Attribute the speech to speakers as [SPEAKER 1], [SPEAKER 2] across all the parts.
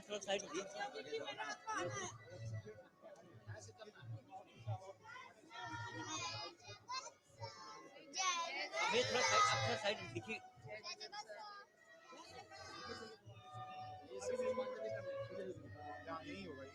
[SPEAKER 1] थोड़ा साइड दिए। अभी थोड़ा साइड, आप थोड़ा साइड दिखिए। यही होगा।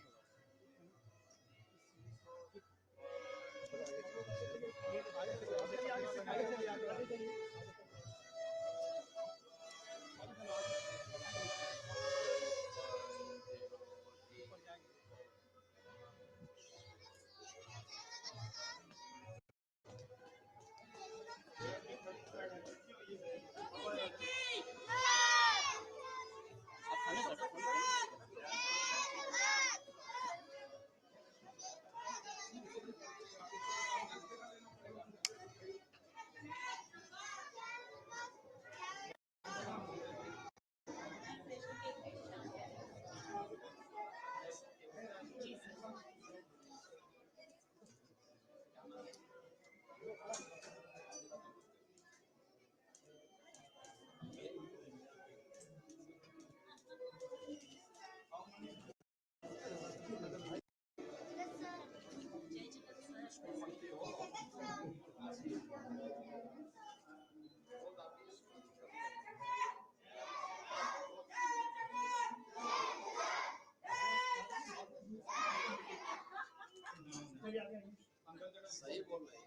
[SPEAKER 1] सही बोल रहे हैं।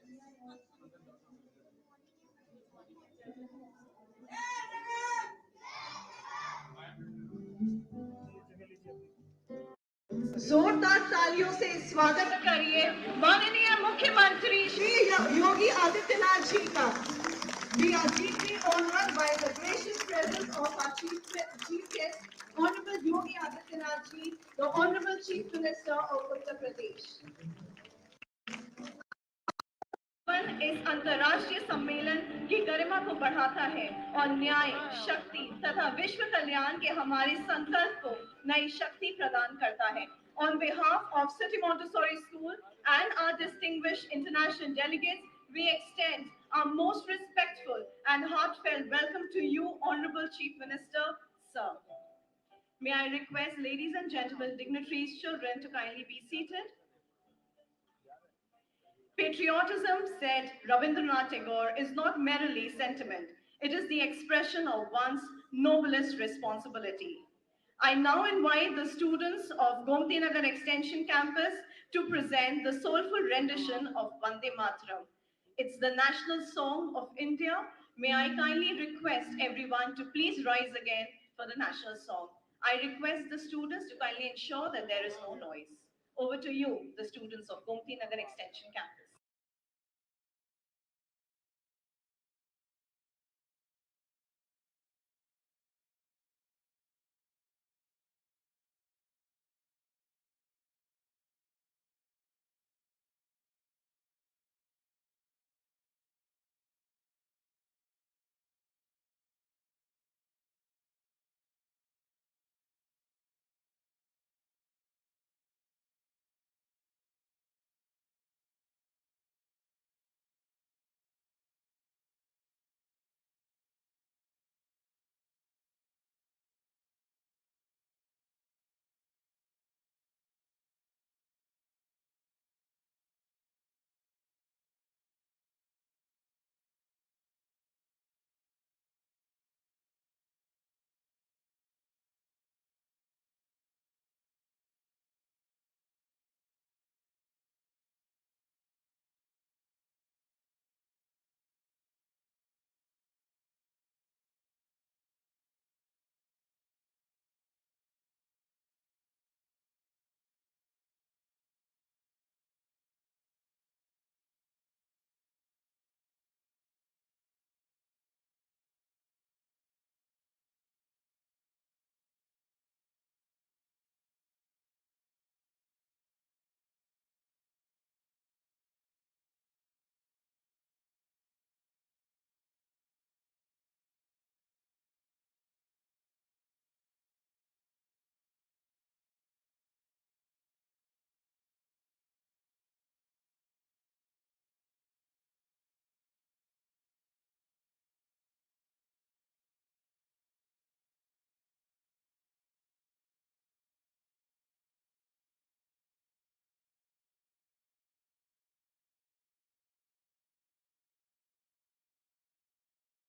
[SPEAKER 2] जोरदार तालियों से स्वागत करिए माननीय मुख्यमंत्री श्री योगी आदित्यनाथ जी का। We are deeply honored by the gracious presence of our chief guest, Honorable Yogi Adityanath ji, the Honorable Chief Minister of Uttar Pradesh. इस अंतर्राष्ट्रीय सम्मेलन की गरिमा को बढ़ाता है और न्याय, शक्ति तथा विश्व कल्याण के हमारे संकल्प को नई शक्ति प्रदान करता है। On behalf of City Montessori School and our distinguished international delegates, we extend our most respectful and heartfelt welcome to you, Honorable Chief Minister, sir. May I request ladies and gentlemen, dignitaries, children to kindly be seated. Patriotism, said Rabindranath Tagore, is not merely sentiment. It is the expression of one's noblest responsibility. I now invite the students of Gomti Nagar Extension Campus to present the soulful rendition of Vande Mataram. It's the national song of India. May I kindly request everyone to please rise again for the national song. I request the students to kindly ensure that there is no noise. Over to you, the students of Gomti Nagar Extension Campus.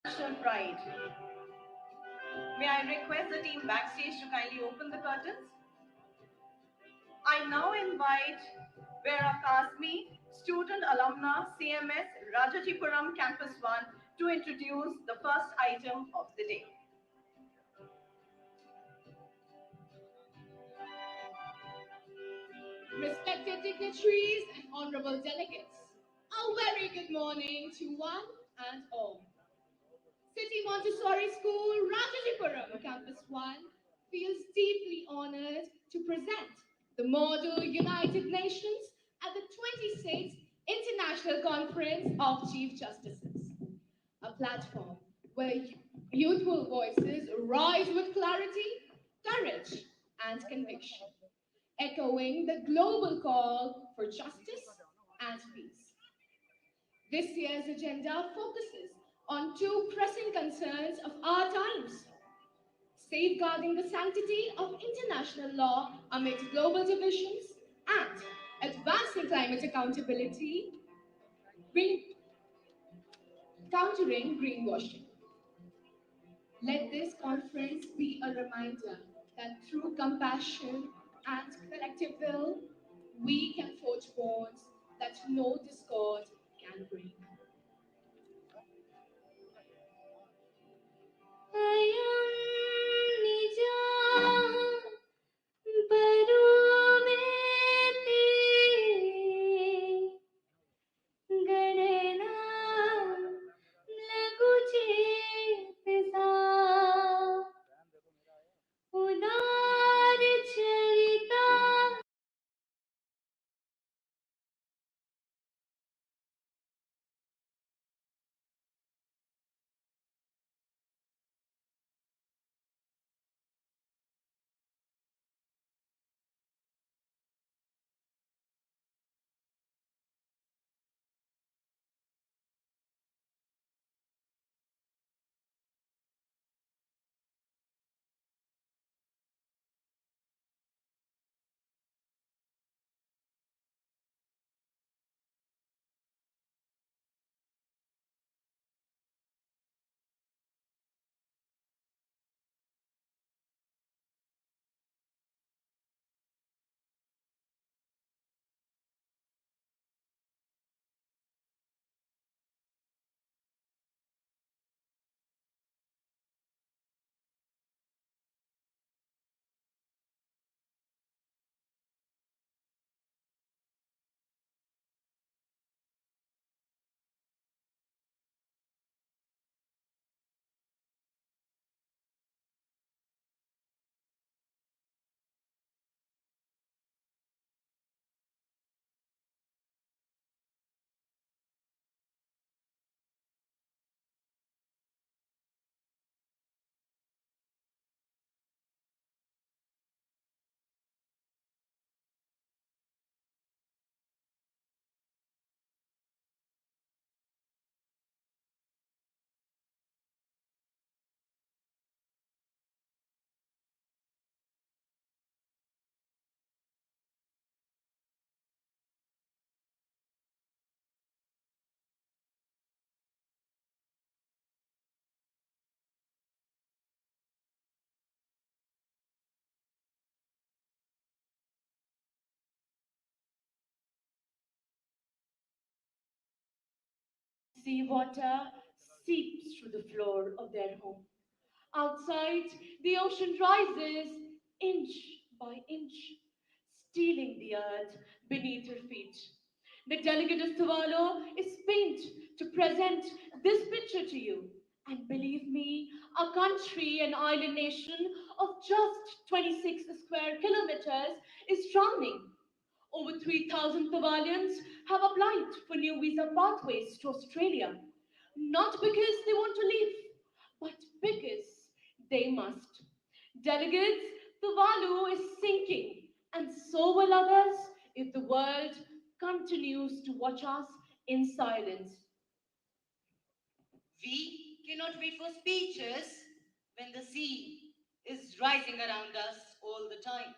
[SPEAKER 2] national pride. May I request the team backstage to kindly open the curtains? I now invite Vera Kasmi, student alumna CMS Rajajipuram Campus 1 to introduce the first item of the day.
[SPEAKER 3] Respected dignitaries and honorable delegates, a very good morning to one and all. City Montessori School, Rajajipuram Campus 1 feels deeply honored to present the Model United Nations at the 26th International Conference of Chief Justices, a platform where youthful voices rise with clarity, courage, and conviction, echoing the global call for justice and peace. This year's agenda focuses on two pressing concerns of our times: safeguarding the sanctity of international law amid global divisions and advancing climate accountability, countering greenwashing. Let this conference be a reminder that through compassion and collective will, we can forge bonds that no discord can break.
[SPEAKER 2] Seawater seeps through the floor of their home. Outside, the ocean rises inch by inch, stealing the earth beneath her feet. The delegate of Tuvalu is paid to present this picture to you. And believe me, a country, an island nation of just 26 square kilometers is drowning. Over 3,000 Tawalians have applied for new visa pathways to Australia, not because they want to leave, but because they must. Delegates, Tuvalu is sinking, and so will others if the world continues to watch us in silence.
[SPEAKER 4] We cannot wait for speeches when the sea is rising around us all the time.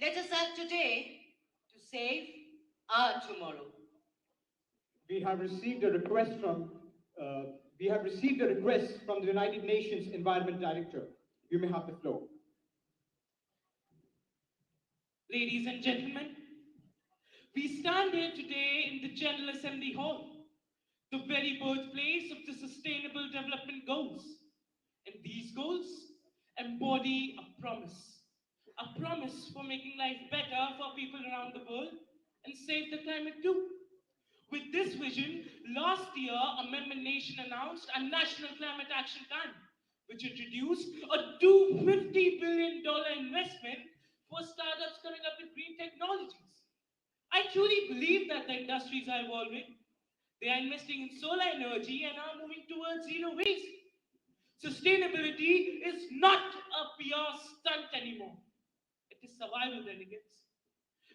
[SPEAKER 4] Let us act today to save our tomorrow.
[SPEAKER 5] We have received a request from we have received a request from the United Nations Environment Director. You may have the floor.
[SPEAKER 6] Ladies and gentlemen, we stand here today in the General Assembly Hall, the very birthplace of the Sustainable Development Goals. And these goals embody a promise for making life better for people around the world and save the climate too. With this vision, last year, a member nation announced a National Climate Action Plan, which introduced a $250 billion investment for startups coming up with green technologies. I truly believe that the industries are evolving. They are investing in solar energy and are moving towards zero waste. Sustainability is not a PR stunt anymore. It is survival, delegates.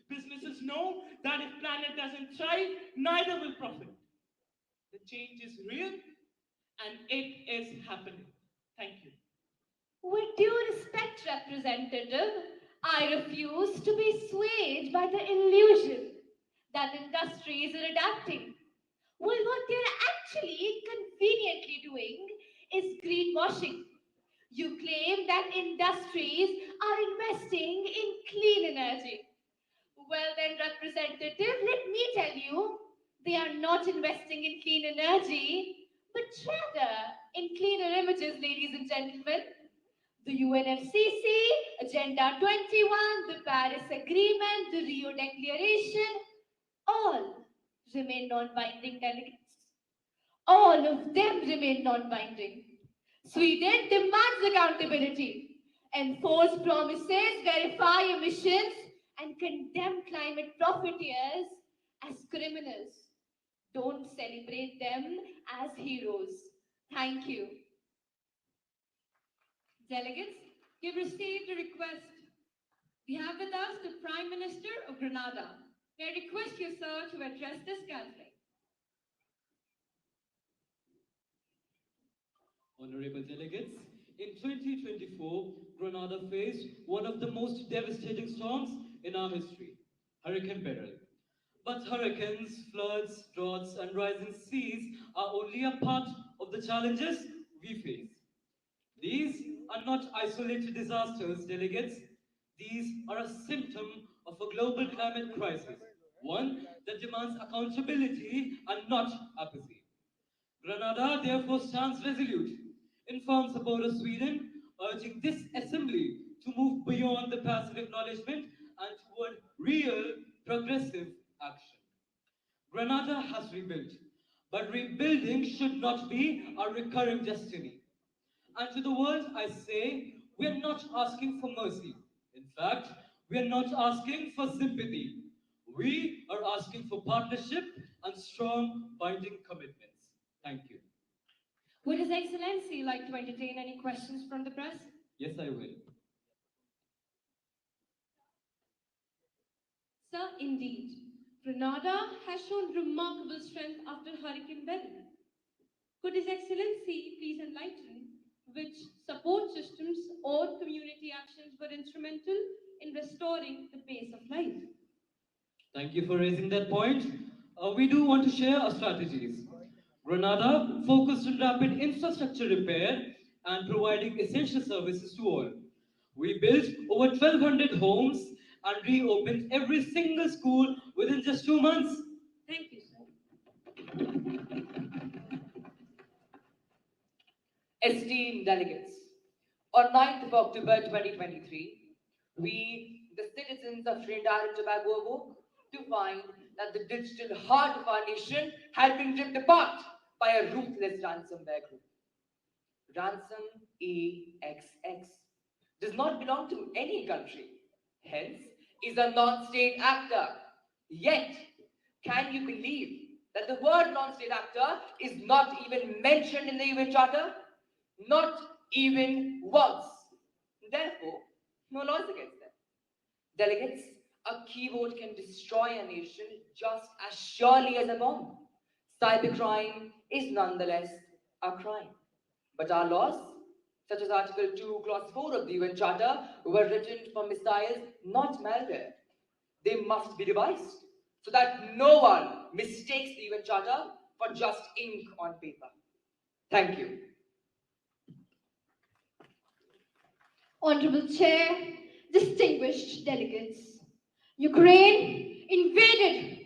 [SPEAKER 6] Businesses know that if planet doesn't thrive, neither will profit. The change is real and it is happening. Thank you.
[SPEAKER 3] With due respect, Representative, I refuse to be swayed by the illusion that industries are adapting. Well, what they're actually conveniently doing is greenwashing. You claim that industries are investing in clean energy. Well, then, Representative, let me tell you, they are not investing in clean energy, but rather in cleaner images, ladies and gentlemen. The UNFCCC, Agenda 21, the Paris Agreement, the Rio Declaration, all remain non-binding, delegates. All of them remain non-binding. Sweden demands accountability, enforce promises, verify emissions, and condemn climate profiteers as criminals. Don't celebrate them as heroes. Thank you.
[SPEAKER 7] Delegates, you've received a request. We have with us the Prime Minister of Grenada. May I request you, sir, to address this gathering.
[SPEAKER 8] Honorable delegates, in 2024, Grenada faced one of the most devastating storms in our history, Hurricane Beryl. But hurricanes, floods, droughts, and rising seas are only a part of the challenges we face. These are not isolated disasters, delegates. These are a symptom of a global climate crisis, one that demands accountability and not apathy. Grenada therefore stands resolute in firm support of Sweden, urging this assembly to move beyond the passive acknowledgement and toward real progressive action. Grenada has rebuilt, but rebuilding should not be a recurring destiny. And to the world, I say, we are not asking for mercy. In fact, we are not asking for sympathy. We are asking for partnership and strong binding commitments. Thank you.
[SPEAKER 7] Would His Excellency like to entertain any questions from the press?
[SPEAKER 8] Yes, I will.
[SPEAKER 7] Sir, indeed, Grenada has shown remarkable strength after Hurricane Beryl. Could His Excellency please enlighten which support systems or community actions were instrumental in restoring the pace of life?
[SPEAKER 8] Thank you for raising that point. We do want to share our strategies. Grenada focused on rapid infrastructure repair and providing essential services to all. We built over 1,200 homes and reopened every single school within just 2 months.
[SPEAKER 7] Thank you, sir.
[SPEAKER 9] Esteemed delegates, on 9th of October 2023, we, the citizens of Trinidad and Tobago, awoke to find that the digital heart of our nation had been ripped apart by a ruthless ransomware group. Ransom AXX does not belong to any country, hence is a non-state actor. Yet, can you believe that the word non-state actor is not even mentioned in the UN Charter? Not even once. Therefore, no laws against them. Delegates, a keyboard can destroy a nation just as surely as a bomb. Cybercrime is nonetheless a crime. But our laws, such as Article 2, Clause 4 of the UN Charter, were written for missiles, not malware. They must be revised so that no one mistakes the UN Charter for just ink on paper. Thank you.
[SPEAKER 7] Honorable Chair, distinguished delegates, Ukraine invaded,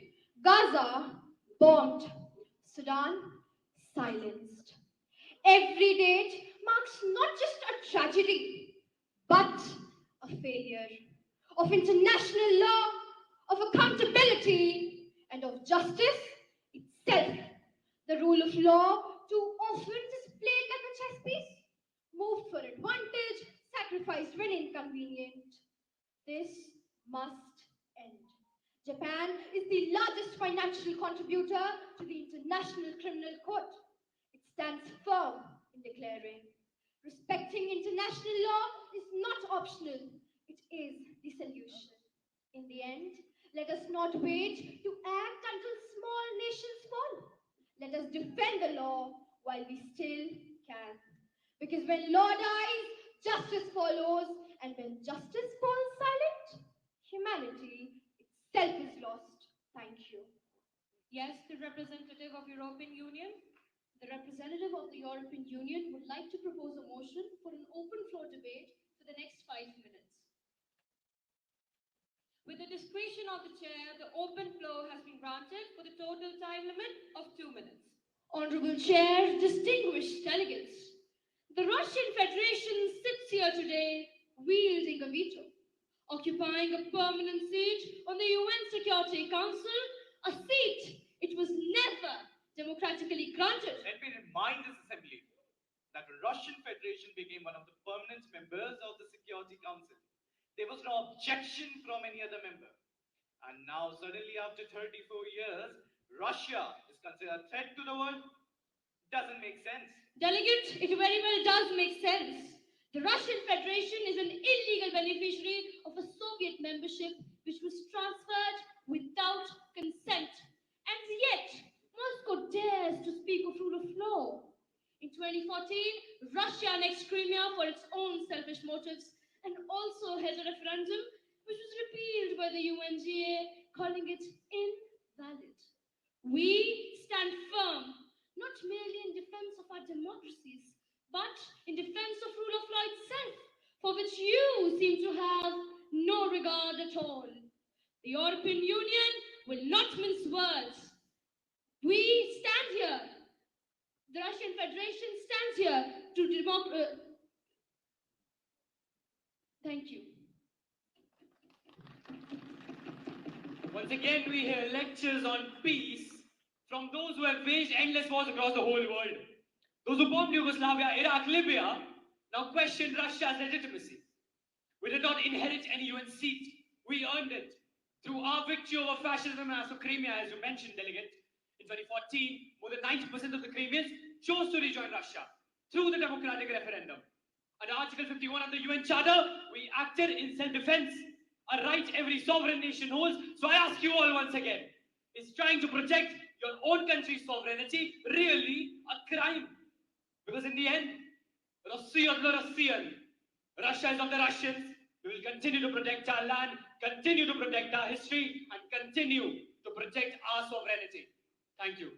[SPEAKER 7] Gaza bombed, Sudan silenced. Every date marks not just a tragedy, but a failure of international law, of accountability, and of justice itself. The rule of law too often displayed like a chess piece, moved for advantage, sacrificed when inconvenient. This must end. Japan is the largest financial contributor to the International Criminal Court. It stands firm in declaring respecting international law is not optional, it is the solution. In the end, let us not wait to act until small nations fall. Let us defend the law while we still can. Because when law dies, justice follows, and when justice falls silent, humanity itself is lost. Thank you. Yes, the representative of European Union. The representative of the European Union would like to propose a motion for an open floor debate for the next 5 minutes. With the discretion of the chair, the open floor has been granted for the total time limit of 2 minutes. Honorable Chair, distinguished delegates, the Russian Federation sits here today wielding a veto, occupying a permanent seat on the UN Security Council, a seat it was never democratically granted.
[SPEAKER 10] Let me remind this assembly that the Russian Federation became one of the permanent members of the Security Council. There was no objection from any other member. And now suddenly after 34 years, Russia is considered a threat to the world? Doesn't make sense.
[SPEAKER 7] Delegate, it very well does make sense. The Russian Federation is an illegal beneficiary of a Soviet membership which was transferred without consent. And yet, Moscow dares to speak of rule of law. In 2014, Russia annexed Crimea for its own selfish motives and also held a referendum which was repealed by the UNGA, calling it invalid. We stand firm, not merely in defense of our democracies, but in defense of rule of law itself, for which you seem to have no regard at all. The European Union will not mince words. We stand here. The Russian Federation stands here to Thank you.
[SPEAKER 11] Once again, we hear lectures on peace from those who have waged endless wars across the whole world. Those who bombed Yugoslavia, Iraq, Libya, now question Russia's legitimacy. We did not inherit any UN seat. We earned it through our victory over fascism and also Crimea, as you mentioned, delegate. In 2014, more than 90% of the Crimeans chose to rejoin Russia through the democratic referendum. Under Article 51 of the UN Charter, we acted in self-defense, a right every sovereign nation holds. So I ask you all once again, is trying to protect your own country's sovereignty really a crime? Because in the end, Russia is of the Russians. We will continue to protect our land, continue to protect our history, and continue to protect our sovereignty. Thank you.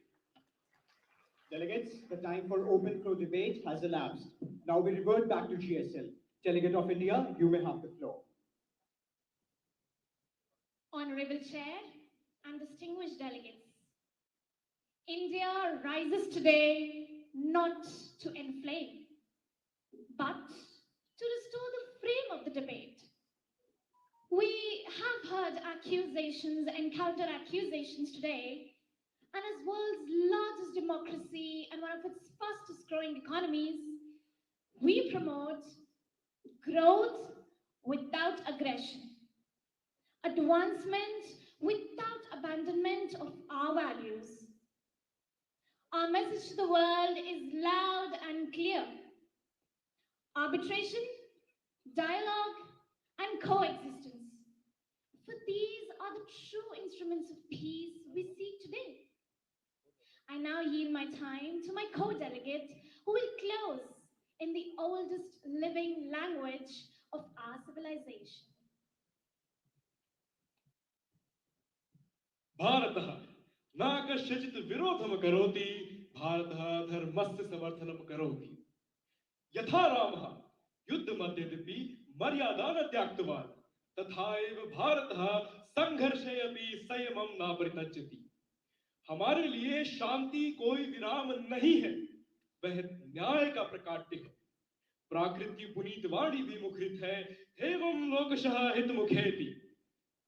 [SPEAKER 5] Delegates, the time for open floor debate has elapsed. Now we revert back to GSL. Delegate of India, you may have the floor.
[SPEAKER 7] Honorable Chair and distinguished delegates, India rises today not to inflame, but to restore the frame of the debate. We have heard accusations and counter-accusations today, and as world's largest democracy and one of its fastest growing economies, we promote growth without aggression, advancement without abandonment of our values. Our message to the world is loud and clear. Arbitration, dialogue, and coexistence. For these are the true instruments of peace we seek today. I now yield my time to my co-delegate who will close in the oldest living language of our civilization.
[SPEAKER 12] भारतः न कस्यचित् विरोधं करोति भारतः धर्मस्य समर्थनं करोति यथा रामः युद्धमध्येऽपि मर्यादां न त्याक्तवान् तथा एव भारतः संघर्षे अपि संयमं न परित्यजति। हमारे लिए शांति कोई विराम नहीं है, वह न्याय का प्रकाट्य है। प्राकृति पुनीत वाणी भी मुखरित है, एवं लोकशः हितमुखेति।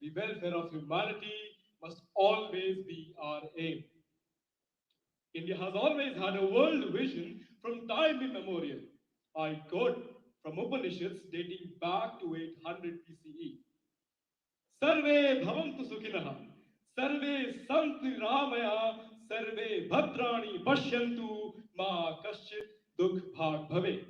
[SPEAKER 12] The welfare of humanity must always be our aim. India has always had a world vision from time immemorial. I quote from Upanishads dating back to 800 BCE. Sarve bhavantu sukhinah, sarve santu niramaya, sarve bhadrani pashyantu, ma kaschit dukh bhag bhavet.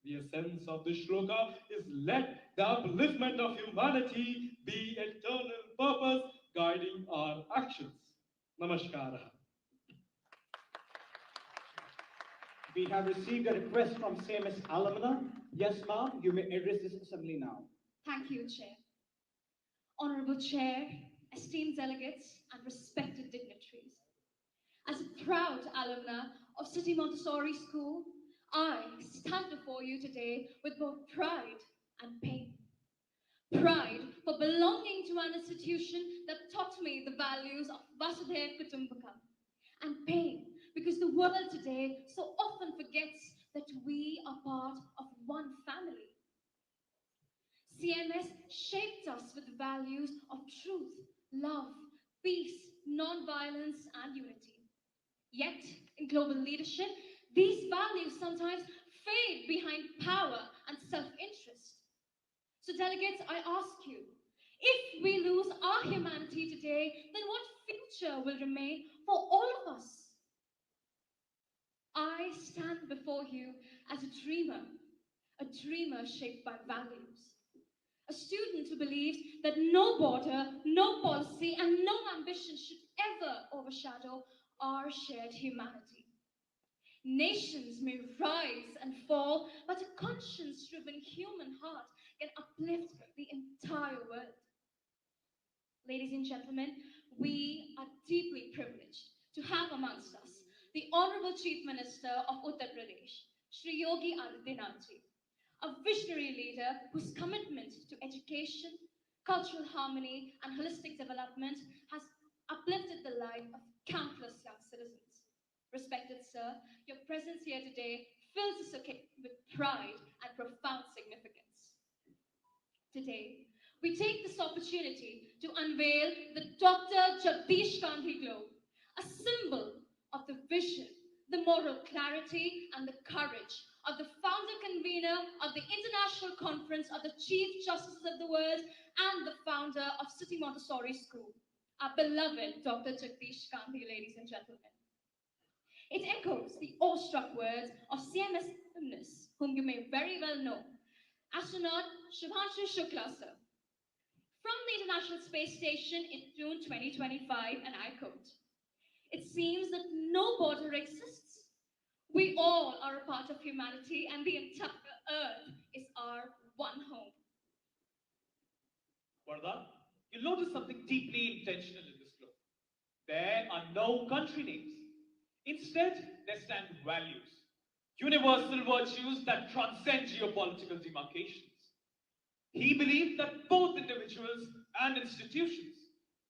[SPEAKER 12] The essence of the shloka is let the upliftment of humanity be eternal purpose guiding our actions. Namaskara.
[SPEAKER 5] We have received a request from same as Alumna. Yes, ma'am, you may address this assembly now.
[SPEAKER 13] Thank you, Chair. Honorable Chair, esteemed delegates, and respected dignitaries. As a proud alumna of City Montessori School, I stand before you today with both pride and pain. Pride for belonging to an institution that taught me the values of Vasudhaiva Kutumbakam, and pain because the world today so often forgets that we are part of one family. CMS shaped us with the values of truth, love, peace, non-violence, and unity. Yet, in global leadership, these values sometimes fade behind power and self-interest. So delegates, I ask you, if we lose our humanity today, then what future will remain for all of us? I stand before you as a dreamer shaped by values. A student who believes that no border, no policy, and no ambition should ever overshadow our shared humanity. Nations may rise and fall, but a conscience-driven human heart can uplift the entire world. Ladies and gentlemen, we are deeply privileged to have amongst us the Honorable Chief Minister of Uttar Pradesh, Shri Yogi a visionary leader whose commitment to education, cultural harmony, and holistic development has uplifted the life of countless young citizens. Respected sir, your presence here today fills us with pride and profound significance. Today, we take this opportunity to unveil the Dr. Jagdish Gandhi Globe, a symbol of the vision, the moral clarity, and the courage of the founder-convener of the International Conference of the Chief Justices of the World and the founder of City Montessori School, our beloved Dr. Jagdish Gandhi, ladies and gentlemen. It echoes the awestruck words of CMS alumnus, whom you may very well know, astronaut Shubhanshu Shukla, sir, from the International Space Station in June 2025, and I quote, "It seems that no border exists. We all are a part of humanity, and the entire earth is our one home."
[SPEAKER 10] Vardhan, you'll notice something deeply intentional in this globe. There are no country names. Instead, there stand values, universal virtues that transcend geopolitical demarcations. He believed that both individuals and institutions,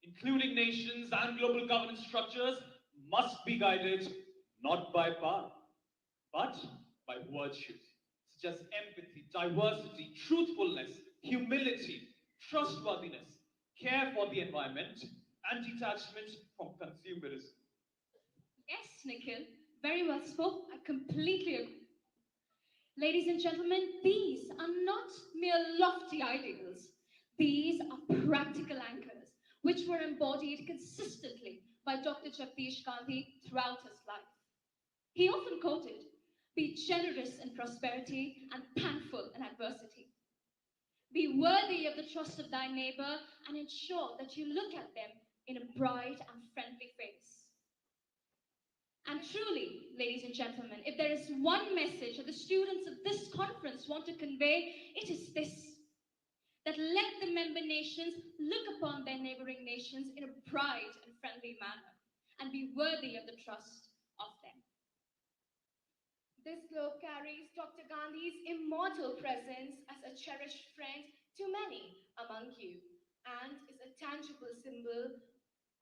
[SPEAKER 10] including nations and global governance structures, must be guided not by power, but by virtues such as empathy, diversity, truthfulness, humility, trustworthiness, care for the environment, and detachment from consumerism.
[SPEAKER 13] Yes, Nikhil, very well spoken. I completely agree. Ladies and gentlemen, these are not mere lofty ideals. These are practical anchors, which were embodied consistently by Dr. Jagdish Gandhi throughout his life. He often quoted, "Be generous in prosperity and thankful in adversity. Be worthy of the trust of thy neighbor and ensure that you look at them in a bright and friendly face." And truly, ladies and gentlemen, if there is one message that the students of this conference want to convey, it is this: that let the member nations look upon their neighboring nations in a bright and friendly manner and be worthy of the trust of them.
[SPEAKER 3] This globe carries Dr. Gandhi's immortal presence as a cherished friend to many among you and is a tangible symbol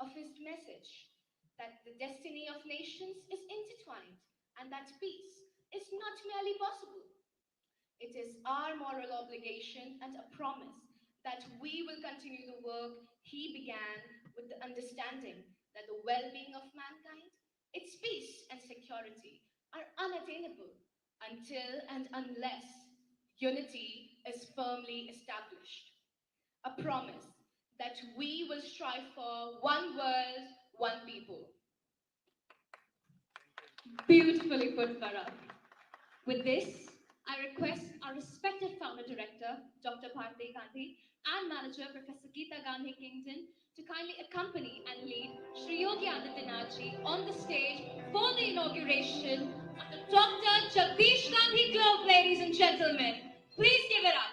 [SPEAKER 3] of his message that the destiny of nations is intertwined and that peace is not merely possible. It is our moral obligation and a promise that we will continue the work he began with the understanding that the well being of mankind, its peace and security are unattainable until and unless unity is firmly established. A promise that we will strive for one world, one people.
[SPEAKER 13] Beautifully put, Farah. With this, I request our respected founder director, Dr. Bharti Gandhi, and manager, Professor Geeta Gandhi Kington, to kindly accompany and lead Shri Yogi Adityanath ji on the stage for the inauguration of the Dr. Jagdish Gandhi Globe, ladies and gentlemen. Please give it up.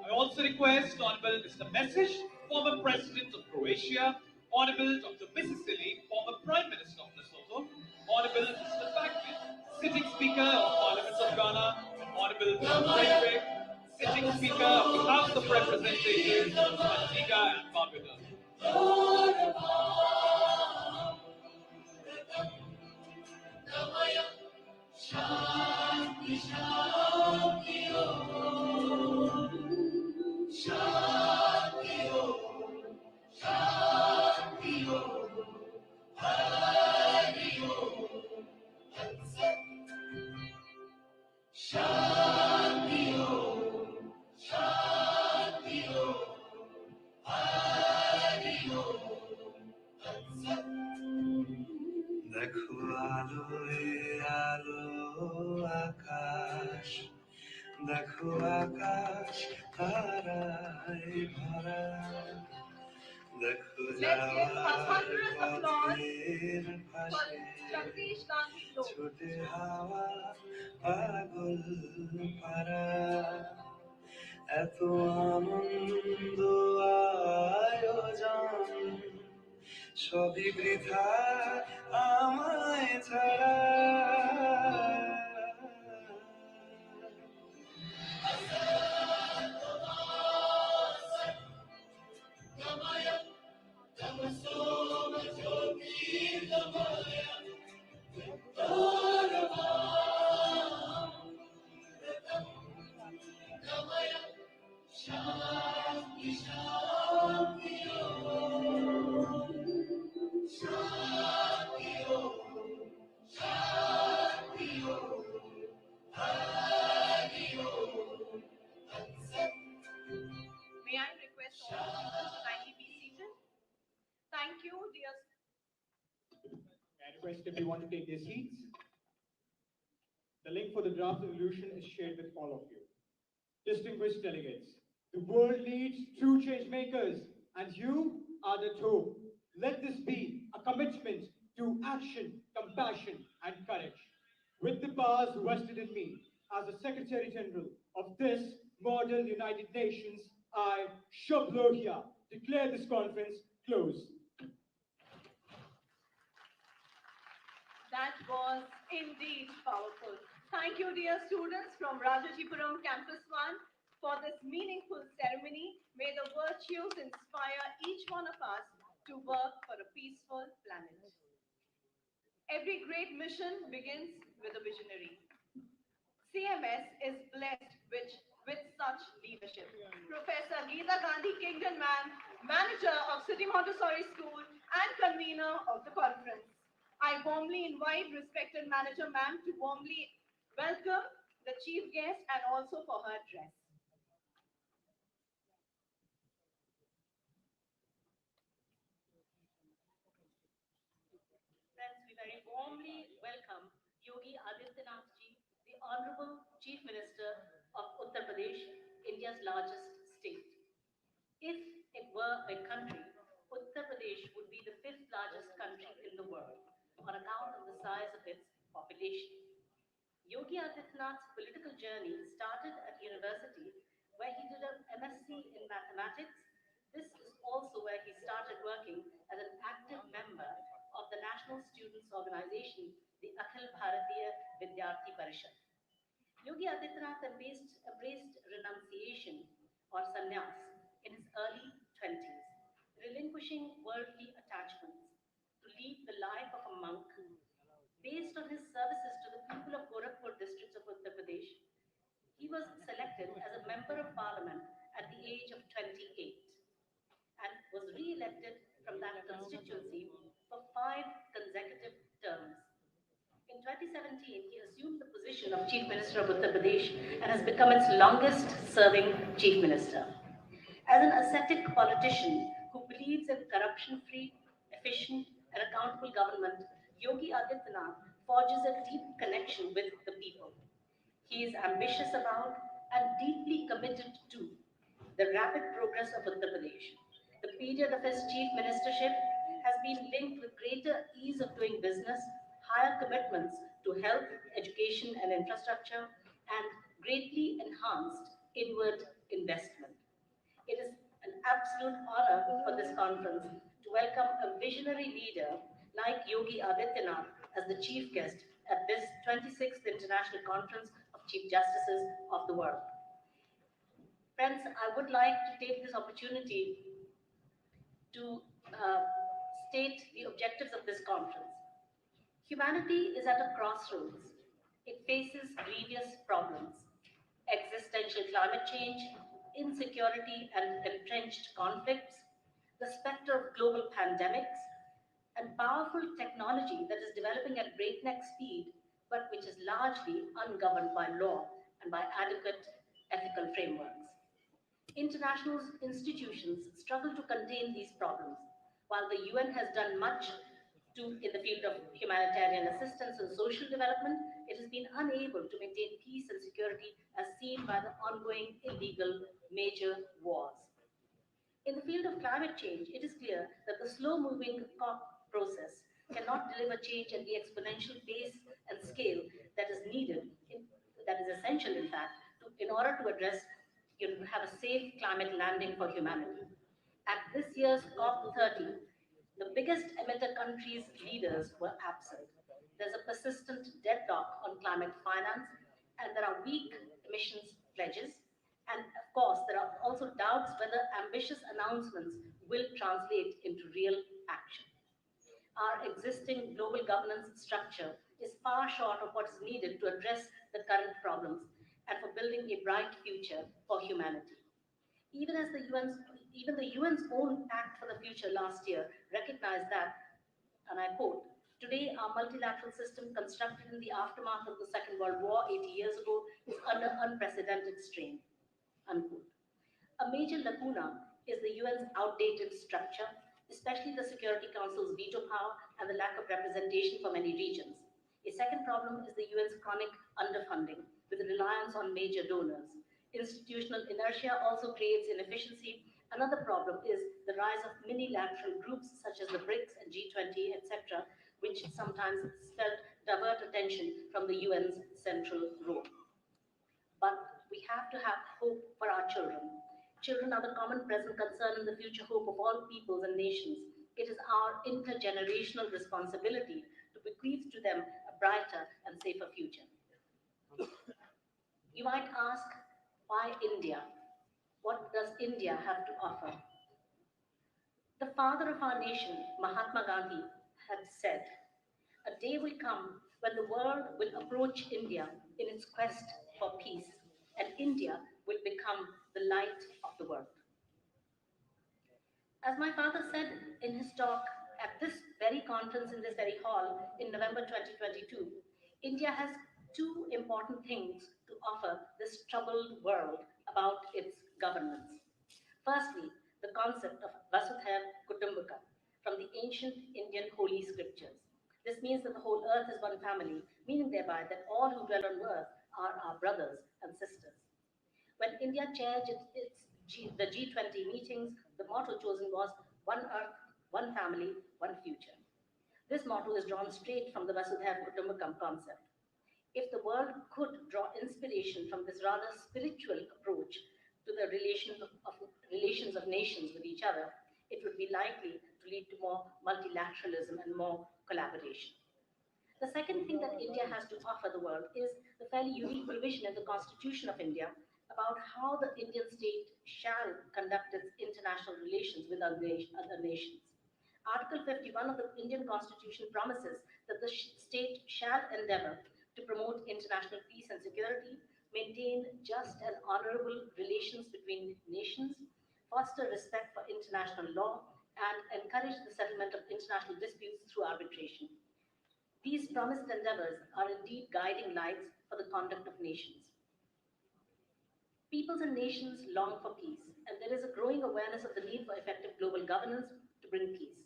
[SPEAKER 10] I also request Honorable Mr. Mesic, former President of Croatia, Honorable Dr. Misicili, former Prime Minister of Lesotho, Honorable Mr. Fakir, Sitting Speaker of Parliament of Ghana, and Honorable Mr. Frederick, Sitting Speaker of the House of Representatives of Antigua and Barbuda. Shanti, Shanti, Om. Shanti, Om. Shanti, Om. Hari Om. Shanti, Om. Shanti, Om. Hari Om. দেখো আলোয় আলো আকাশ দেখো আকাশ তারায় ভরা দেখো যাওয়ার পথের পাশে ছোটে হাওয়া পাগল পারা এত আনন্দ আয়োজন সবই বৃথা আমায় ছাড়া Shanti, Shanti, Shanti, Shanti, Hari Om.
[SPEAKER 2] May I request all students to kindly be seated? Thank you, dear.
[SPEAKER 5] May I request if you want to take their seats? The link for the draft resolution is shared with all of you. Distinguished delegates, the world needs true change makers, and you are the two. Let this be a commitment to action, compassion, and courage. With the powers vested in me as the Secretary General of this modern United Nations, I, Shoblogia, declare this conference closed.
[SPEAKER 2] That was indeed powerful. Thank you, dear students from Rajajipuram Campus 1, for this meaningful ceremony. May the virtues inspire each one of us to work for a peaceful planet. Every great mission begins with a visionary. CMS is blessed with such leadership. Professor Geeta Gandhi Kingdon ma'am, manager of City Montessori School and convener of the conference. I warmly invite respected manager ma'am to warmly welcome the chief guest and also for her address.
[SPEAKER 14] Friends, we very warmly welcome Yogi Adityanath ji, the Honorable Chief Minister of Uttar Pradesh, India's largest state. If it were a country, Uttar Pradesh would be the fifth largest country in the world on account of the size of its population. Yogi Adityanath's political journey started at university, where he did an MSc in mathematics. This is also where he started working as an active member of the National Students Organization, the Akhil Bharatiya Vidyarthi Parishad. Yogi Adityanath embraced renunciation or sannyas in his early 20s, relinquishing worldly attachments to lead the life of a monk. Based on his services to the people of Gorakhpur districts of Uttar Pradesh, he was selected as a member of parliament at the age of 28 and was re-elected from that constituency for 5 consecutive terms. In 2017, he assumed the position of Chief Minister of Uttar Pradesh and has become its longest serving Chief Minister. As an ascetic politician who believes in corruption-free, efficient and accountable government, Yogi Adityanath forges a deep connection with the people. He is ambitious about and deeply committed to the rapid progress of Uttar Pradesh. The period of his chief ministership has been linked with greater ease of doing business, higher commitments to health, education and infrastructure, and greatly enhanced inward investment. It is an absolute honor for this conference to welcome a visionary leader like Yogi Adityanath as the chief guest at this 26th International Conference of Chief Justices of the World. Friends, I would like to take this opportunity to state the objectives of this conference. Humanity is at a crossroads. It faces grievous problems: existential climate change, insecurity and entrenched conflicts, the specter of global pandemics, and powerful technology that is developing at breakneck speed, but which is largely ungoverned by law and by adequate ethical frameworks. International institutions struggle to contain these problems. While the UN has done much in the field of humanitarian assistance and social development, it has been unable to maintain peace and security as seen by the ongoing illegal major wars. In the field of climate change, it is clear that the slow-moving COP process cannot deliver change at the exponential pace and scale that is needed, that is essential, in fact, in order to address, have a safe climate landing for humanity. At this year's COP30, the biggest emitter countries' leaders were absent. There's a persistent deadlock on climate finance, and there are weak emissions pledges. And of course, there are also doubts whether ambitious announcements will translate into real action. Our existing global governance structure is far short of what is needed to address the current problems and for building a bright future for humanity. Even the UN's own Pact for the Future last year recognized that, and I quote, "Today, our multilateral system constructed in the aftermath of the Second World War 80 years ago is under unprecedented strain," unquote. A major lacuna is the UN's outdated structure, especially the Security Council's veto power and the lack of representation for many regions. A second problem is the UN's chronic underfunding, with reliance on major donors. Institutional inertia also creates inefficiency. Another problem is the rise of minilateral groups such as the BRICS and G20, etc., which sometimes divert attention from the UN's central role. But we have to have hope for our children. Children are the common present concern and the future hope of all peoples and nations. It is our intergenerational responsibility to bequeath to them a brighter and safer future. You might ask, why India? What does India have to offer? The father of our nation, Mahatma Gandhi, had said, "A day will come when the world will approach India in its quest for peace, and India will become the light of the world." As my father said in his talk at this very conference in this very hall in November 2022, India has two important things to offer this troubled world about its governance. Firstly, the concept of Vasudhaiv Kutumbakam from the ancient Indian holy scriptures. This means that the whole earth is one family, meaning thereby that all who dwell on earth are our brothers and sisters. When India chaired the G20 meetings, the motto chosen was "One Earth, One Family, One Future." This motto is drawn straight from the Vasudhaiv Kutumbakam concept. If the world could draw inspiration from this rather spiritual approach to the relations of nations with each other, it would be likely to lead to more multilateralism and more collaboration. The second thing that India has to offer the world is the fairly unique provision in the Constitution of India about how the Indian state shall conduct its international relations with other nations. Article 51 of the Indian Constitution promises that the state shall endeavor to promote international peace and security, maintain just and honorable relations between nations, foster respect for international law, and encourage the settlement of international disputes through arbitration. These promised endeavors are indeed guiding lights for the conduct of nations. Peoples and nations long for peace, and there is a growing awareness of the need for effective global governance to bring peace.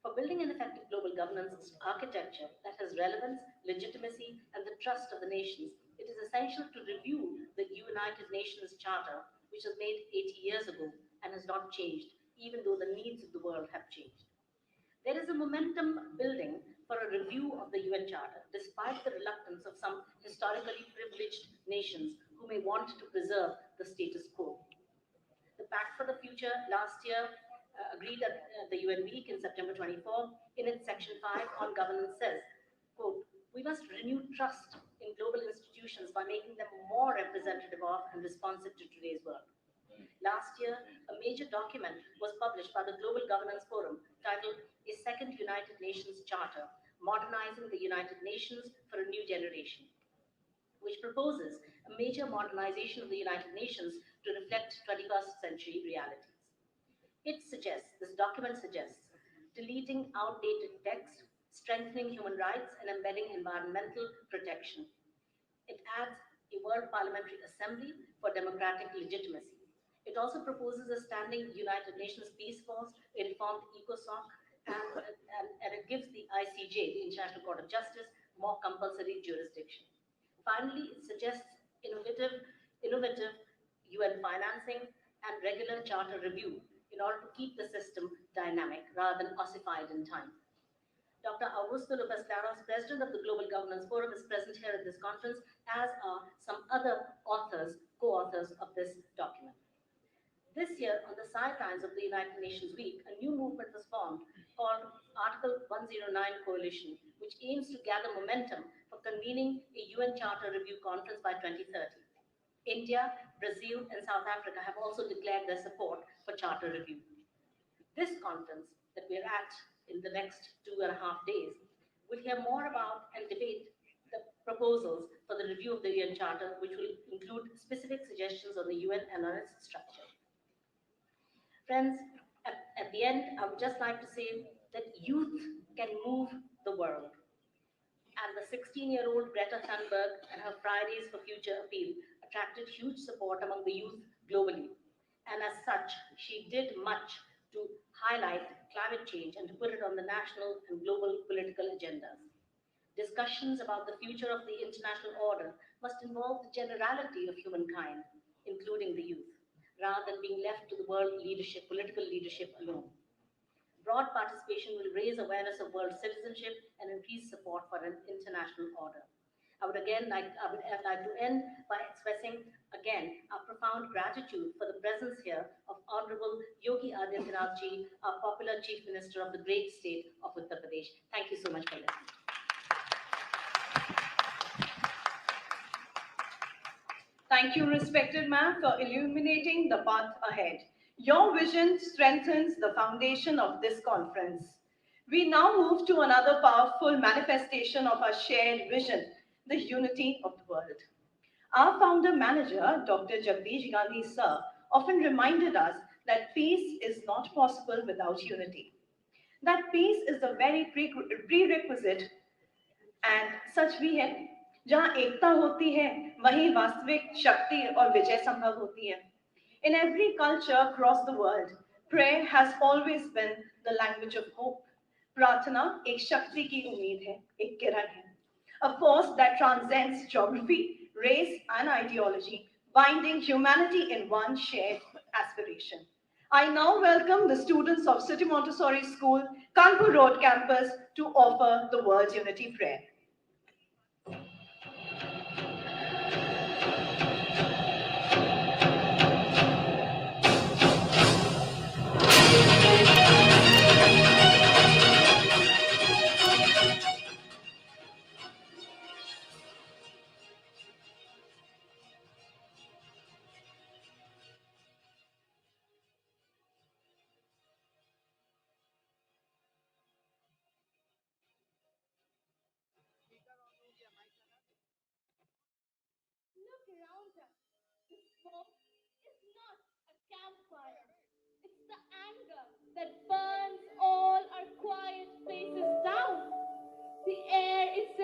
[SPEAKER 14] For building an effective global governance architecture that has relevance, legitimacy, and the trust of the nations, it is essential to review the United Nations Charter, which was made 80 years ago and has not changed, even though the needs of the world have changed. There is a momentum building for a review of the UN Charter, despite the reluctance of some historically privileged nations who may want to preserve the status quo. The Pact for the Future last year agreed at the UN week in September 24 in its section 5 on governance says, quote, "We must renew trust in global institutions by making them more representative of and responsive to today's world." Last year, a major document was published by the Global Governance Forum titled A Second United Nations Charter, Modernizing the United Nations for a New Generation, which proposes a major modernization of the United Nations to reflect 21st century realities. This document suggests, deleting outdated text, strengthening human rights, and embedding environmental protection. It adds a World Parliamentary Assembly for democratic legitimacy. It also proposes a standing United Nations Peace Force, a reformed ECOSOC, and it gives the ICJ, the International Court of Justice, more compulsory jurisdiction. Finally, it suggests innovative UN financing and regular charter review in order to keep the system dynamic rather than ossified in time. Dr. Augusto Lopez Claros, President of the Global Governance Forum, is present here at this conference, as are some other co-authors of this document. This year, on the sidelines of the United Nations Week, a new movement was formed called Article 109 Coalition, which aims to gather momentum for convening a UN Charter Review Conference by 2030. India, Brazil, and South Africa have also declared their support for charter review. This conference that we're at in the next 2.5 days will hear more about and debate the proposals for the review of the UN Charter, which will include specific suggestions on the UN and on its structure. Friends, at the end, I would just like to say that youth can move the world. And the 16-year-old Greta Thunberg and her Fridays for Future appeal attracted huge support among the youth globally. And as such, she did much to highlight climate change and to put it on the national and global political agendas. Discussions about the future of the international order must involve the generality of humankind, including the youth, rather than being left to the world leadership, political leadership alone. Broad participation will raise awareness of world citizenship and increase support for an international order. I would like to end by expressing again our profound gratitude for the presence here of Honorable Yogi Ji, our popular Chief Minister of the great state of Uttar Pradesh. Thank you so much for listening.
[SPEAKER 2] Thank you, respected ma'am, for illuminating the path ahead. Your vision strengthens the foundation of this conference. We now move to another powerful manifestation of our shared vision, the unity of the world. Our founder manager, Dr. Jagdish Gandhi sir, often reminded us that peace is not possible without unity. That peace is the very prerequisite, and such भी है, जहाँ एकता होती है, वहीं वास्तविक शक्ति और विजय संभव होती है. In every culture across the world, prayer has always been the language of hope. प्रार्थना एक शक्ति की उम्मीद है, एक किरण है. A force that transcends geography, race, and ideology, binding humanity in one shared aspiration. I now welcome the students of City Montessori School, Kanpur Road campus, to offer the World Unity Prayer.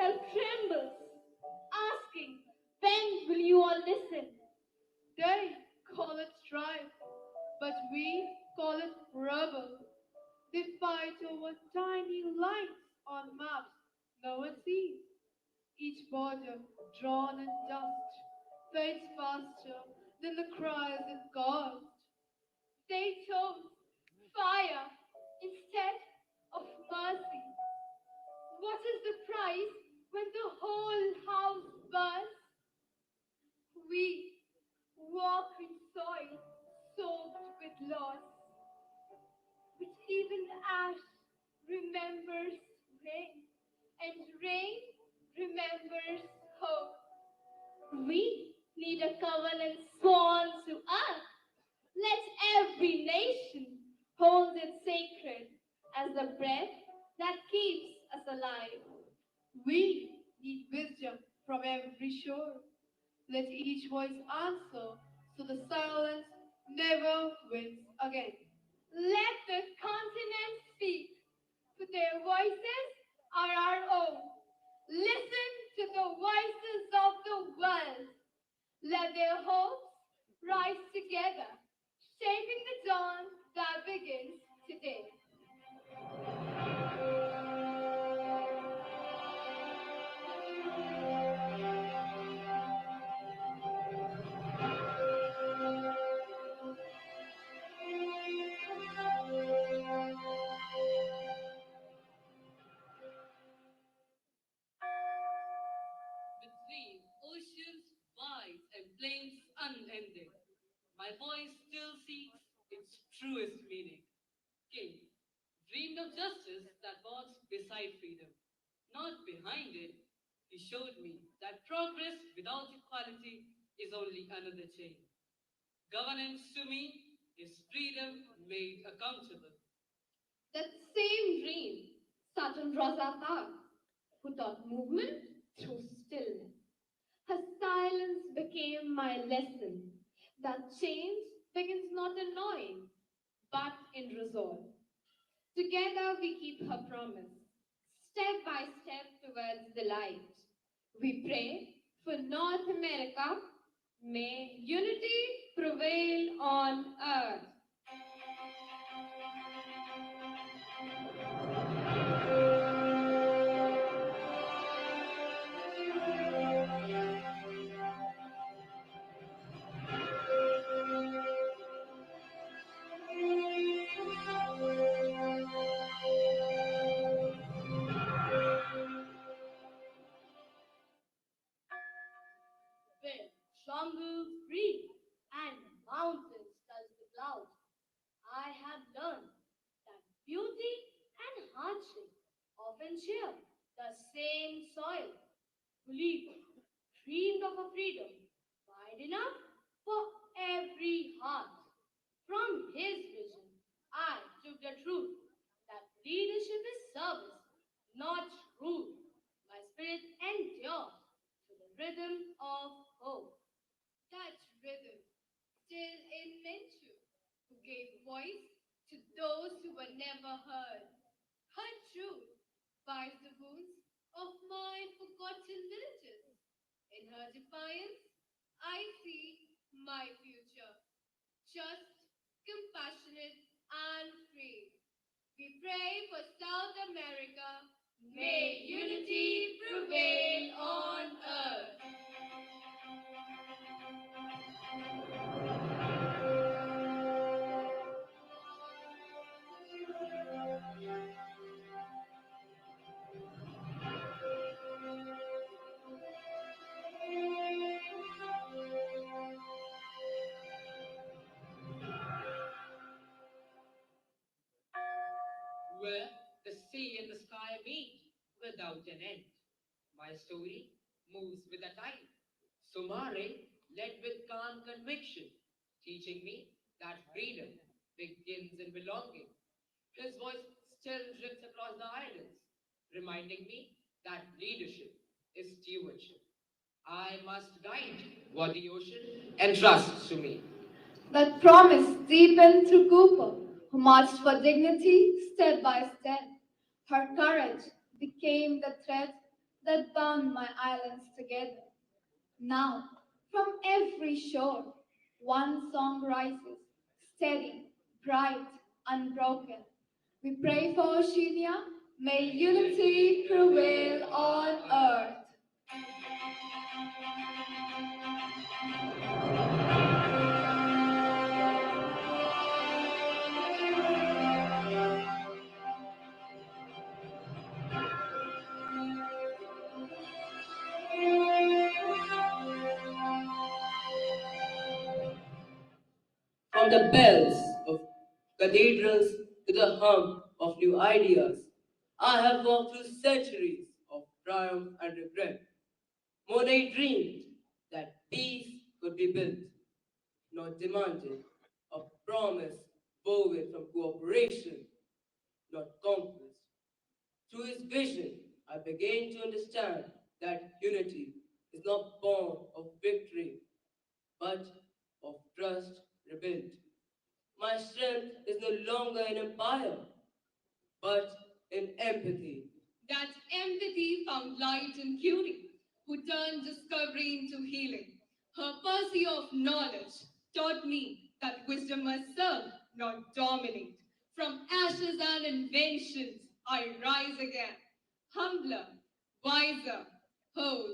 [SPEAKER 3] world trembles, asking, when will you all listen?
[SPEAKER 15] They call it strife, but we call it rebel. They fight over tiny lines on maps no one sees. Each border drawn in dust fades faster than the cries it caused.
[SPEAKER 3] They chose fire instead of mercy. What is the price when the whole house burns? We walk in soil soaked with loss, but even ash remembers rain, and rain remembers hope. We need a covenant sworn to earth. Let every nation hold it sacred as the breath that keeps us alive.
[SPEAKER 15] We need wisdom from every shore. Let each voice answer so the silence never wins again.
[SPEAKER 3] Let the continents speak, for their voices are our own. Listen to the voices of the world. Let their hopes rise together, shaping the dawn that begins today.
[SPEAKER 8] Between oceans wide and plains unending, my voice still seeks its truest meaning. King dreamed of justice that walks beside freedom, not behind it. He showed me that progress without equality is only another chain. Governance to me is freedom made accountable.
[SPEAKER 3] That same dream Saturn Rosa Parks, who taught movement through stillness. Her silence became my lesson that change begins not in noise, but in resolve. Together we keep her promise, step by step towards the light. We pray for North America. May unity prevail on earth.
[SPEAKER 16] Where jungles breathe and mountains touch the clouds, I have learned that beauty and hardship often share the same soil. Believer dreamed of a freedom wide enough for every heart. From his vision, I took the truth that leadership is service, not rule. My spirit endured to the rhythm of hope.
[SPEAKER 3] That rhythm still in Menchu, who gave voice to those who were never heard. Her truth binds the wounds of my forgotten villages. In her defiance, I see my future, just, compassionate, and free. We pray for South America. May unity prevail on earth.
[SPEAKER 8] Where the sea and the sky meet without an end. My story moves with the tide. Sumare led with calm conviction, teaching me that freedom begins in belonging. His voice still drifts across the islands, reminding me that leadership is stewardship. I must guide what the ocean entrusts to me.
[SPEAKER 2] That promise deepened through Cooper, who marched for dignity step by step. Her courage became the thread
[SPEAKER 17] that bound my islands together. Now, from every shore, one song rises, steady, bright, unbroken. We pray for Oceania, may unity prevail on earth.
[SPEAKER 9] From the bells of cathedrals to the hum of new ideas, I have walked through centuries of triumph and regret. Monet dreamed that peace could be built, not demanded, a promise woven from cooperation, not conquest. Through his vision, I began to understand that unity is not born of victory, but of trust rebuilt. My strength is no longer in empire, but in empathy.
[SPEAKER 7] That empathy found light in Curie, who turned discovery into healing. Her pursuit of knowledge taught me that wisdom must serve, not dominate. From ashes and inventions, I rise again, humbler, wiser, whole.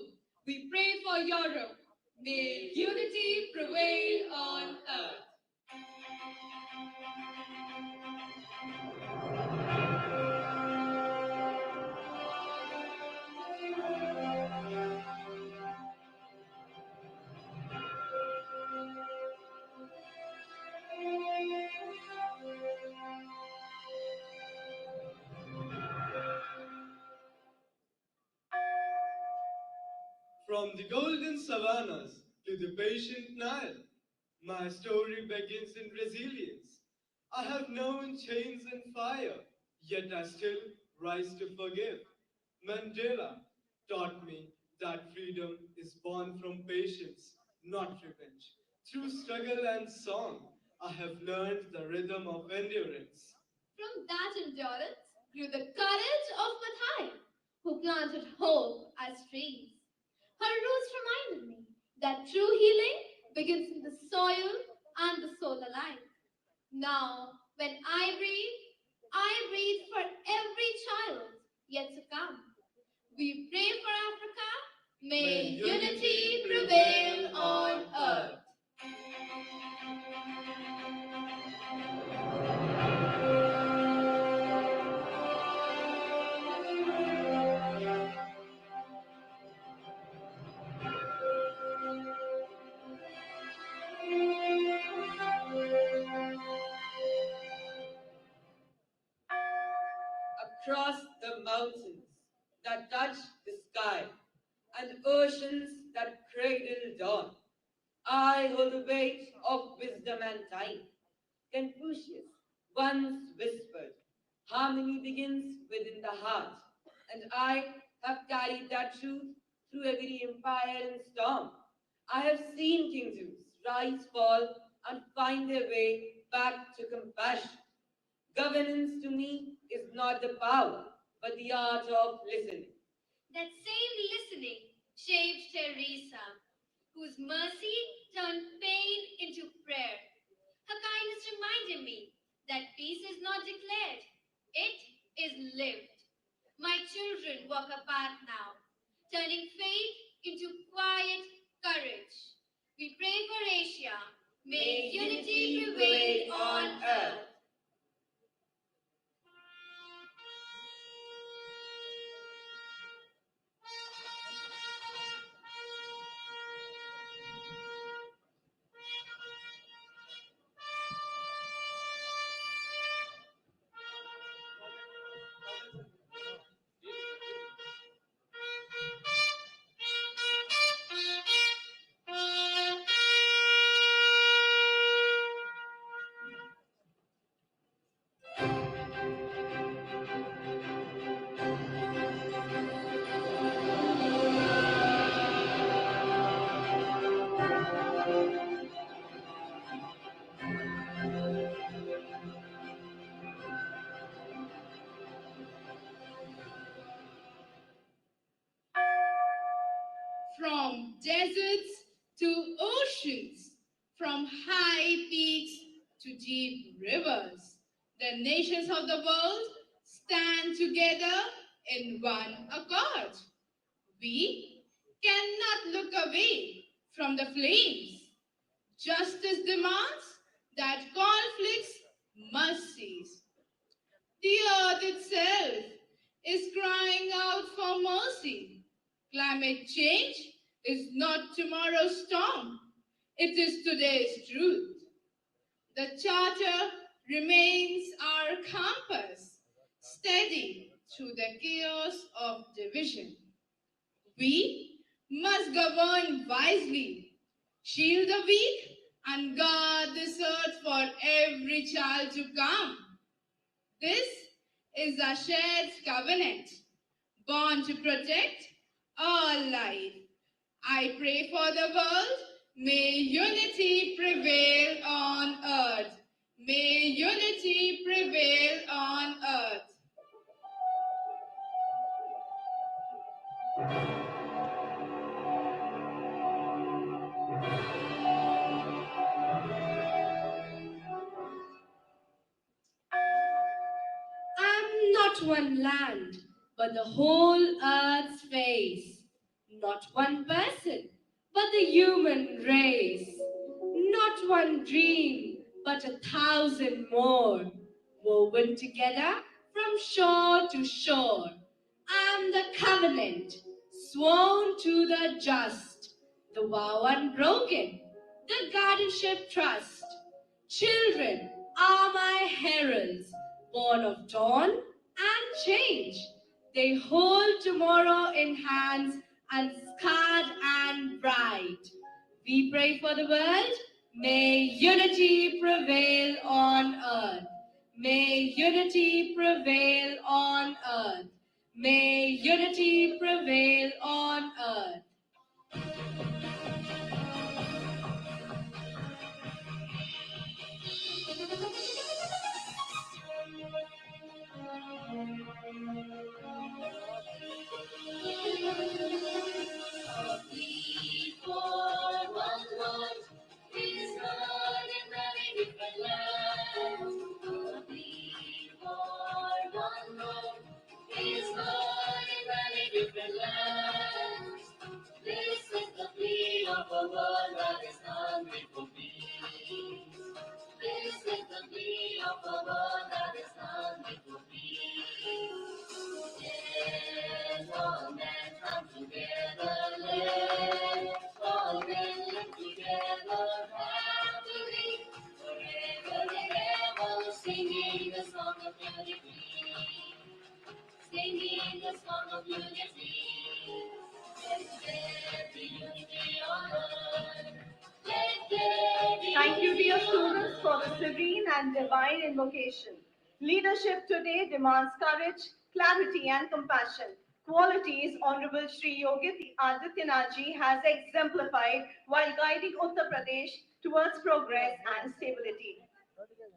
[SPEAKER 7] We pray for Europe. May unity prevail on earth.
[SPEAKER 18] From the golden savannas to the patient Nile, my story begins in resilience. I have known chains and fire, yet I still rise to forgive. Mandela taught me that freedom is born from patience, not revenge. Through struggle and song, I have learned the rhythm of endurance.
[SPEAKER 15] From that endurance grew the courage of Mathai, who planted hope as trees. Her roots reminded me that true healing begins in the soil and the soul alike. Now, when I breathe for every child yet to come. We pray for Africa. May unity prevail on earth.
[SPEAKER 9] Across the mountains that touch the sky and oceans that cradle dawn, I hold the weight of wisdom and time. Confucius once whispered, harmony begins within the heart, and I have carried that truth through every empire and storm. I have seen kingdoms rise, fall, and find their way back to compassion. Governance to me is not the power, but the art of listening.
[SPEAKER 16] That same listening shaped Teresa, whose mercy turned pain into prayer. Her kindness reminded me that peace is not declared, it is lived. My children walk a path now, turning faith into quiet courage. We pray for Asia. May unity prevail on earth.
[SPEAKER 3] deserts to oceans, from high peaks to deep rivers. The nations of the world stand together in one accord. We cannot look away from the flames. Justice demands that conflicts must cease. The earth itself is crying out for mercy. Climate change is not tomorrow's storm, it is today's truth. The charter remains our compass, steady through the chaos of division. We must govern wisely, shield the weak, and guard this earth for every child to come. This is a shared covenant, born to protect all life. I pray for the world, may unity prevail on earth. May unity prevail on earth.
[SPEAKER 7] I'm not one land, but the whole earth's face. Not one person, but the human race. Not one dream, but 1,000 more. Woven together from shore to shore. I'm the covenant, sworn to the just. The vow unbroken, the guardianship trust. Children are my heralds, born of dawn and change. They hold tomorrow in hands, unscarred and bright. We pray for the world, may unity prevail on earth. May unity prevail on earth. May unity prevail on earth.
[SPEAKER 19] Singing the song of unity, singing the song of unity. Let there be unity on earth. Let there be
[SPEAKER 2] Thank you, dear
[SPEAKER 19] unity on
[SPEAKER 2] students, for the serene and divine invocation. Leadership today demands courage, clarity, and compassion. Qualities Honorable Shri Yogi Adityanath ji has exemplified while guiding Uttar Pradesh towards progress and stability.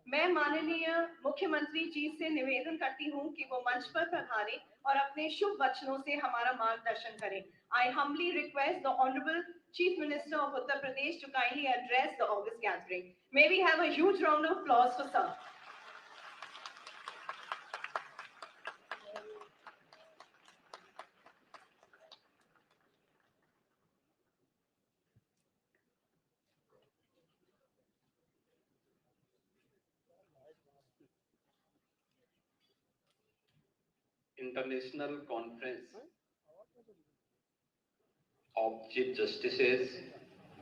[SPEAKER 2] मैं माननीय मुख्यमंत्री जी से निवेदन करती हूं कि वो मंच पर पधारें और अपने शुभ वचनों से हमारा मार्गदर्शन करें. I humbly request the Honorable Chief Minister of Uttar Pradesh to kindly address the August gathering. May we have a huge round of applause for sir.
[SPEAKER 20] International Conference of Chief Justices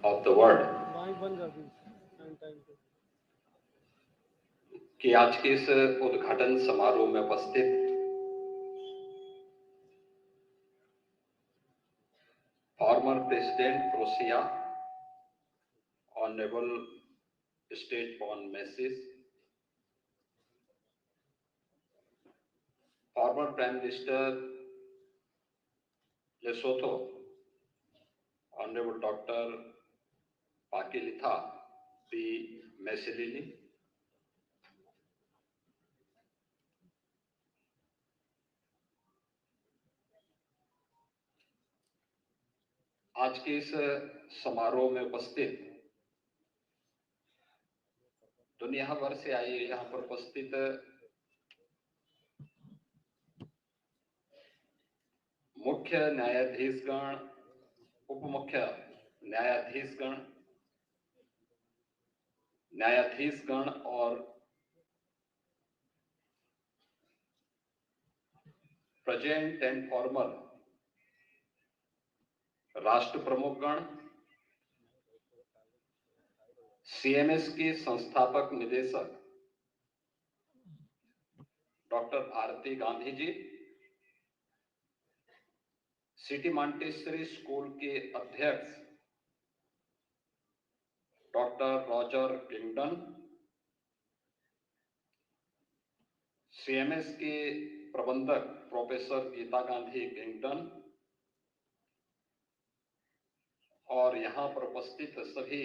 [SPEAKER 20] of the World कि आज के इस उद्घाटन समारोह में उपस्थित former president Croatia honourable state born message, former Prime Minister Lesotho, Honorable Dr. Pakilitha P. Meselini, आज आज के इस समारोह में उपस्थित दुनिया भर से आई यहाँ पर उपस्थित मुख्य न्यायाधीशगण, उप मुख्य न्यायाधीशगण और प्रेजेंट एंड फॉर्मर राष्ट्र प्रमुखगण, सीएमएस के संस्थापक निदेशक doctor Bharti Gandhi ji, city Montessori school के अध्यक्ष डॉक्टर रॉजर किंगडन, सीएमएस के प्रबंधक प्रोफेसर गीता गांधी किंगडन और यहाँ पर उपस्थित सभी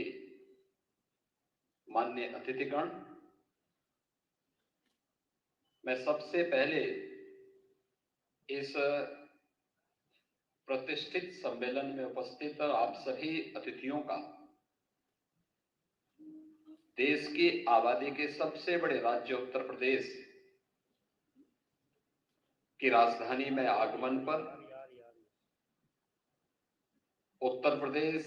[SPEAKER 20] माननीय अतिथिगण, मैं सबसे पहले इस प्रतिष्ठित सम्मेलन में उपस्थित आप सभी अतिथियों का देश की आबादी के सबसे बड़े राज्य उत्तर प्रदेश की राजधानी में आगमन पर उत्तर प्रदेश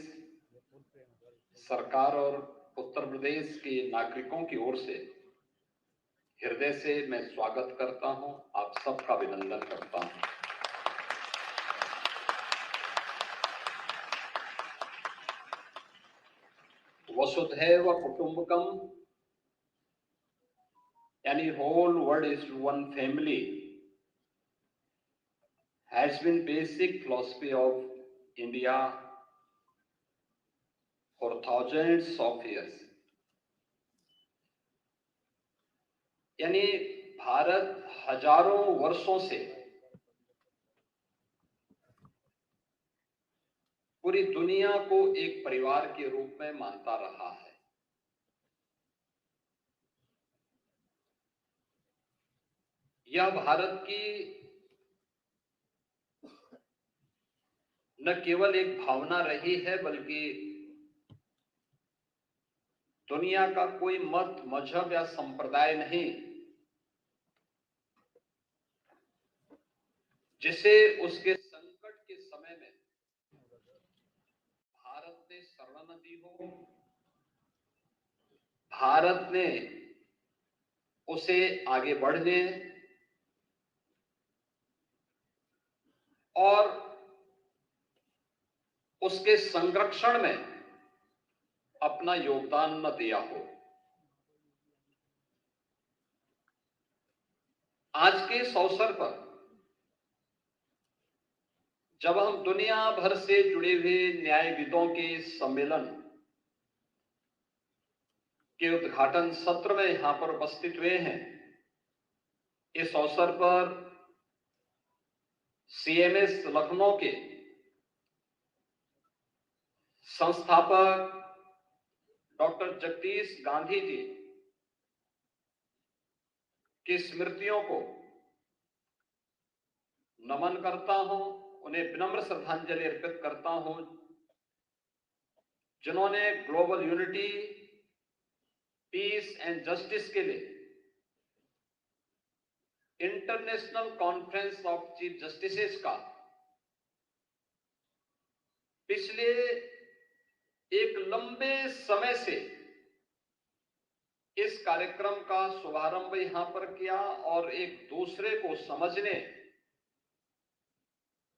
[SPEAKER 20] सरकार और उत्तर प्रदेश के नागरिकों की ओर से हृदय से मैं स्वागत करता हूं, आप सबका अभिनंदन करता हूं। वसुधैव कुटुंबकम यानी whole world is one family has been basic philosophy of India for thousands of years. यानी भारत हजारों वर्षों से पूरी दुनिया को एक परिवार के रूप में मानता रहा है। यह भारत की न केवल एक भावना रही है, बल्कि दुनिया का कोई मत, मजहब या संप्रदाय नहीं जिसे उसके संकट के समय में भारत ने शरण दी हो, भारत ने उसे आगे बढ़ने और उसके संरक्षण में अपना योगदान न दिया हो। आज के इस अवसर पर जब हम दुनिया भर से जुड़े हुए न्यायविदों के सम्मेलन के उद्घाटन सत्र में यहां पर उपस्थित हुए हैं, इस अवसर पर सीएमएस लखनऊ के संस्थापक डॉक्टर जगदीश गांधी जी की स्मृतियों को नमन करता हूं, उन्हें विनम्र श्रद्धांजलि अर्पित करता हूं, जिन्होंने global unity, peace and justice के लिए international conference of chief justices का पिछले एक लंबे समय से इस कार्यक्रम का शुभारंभ यहां पर किया और एक दूसरे को समझने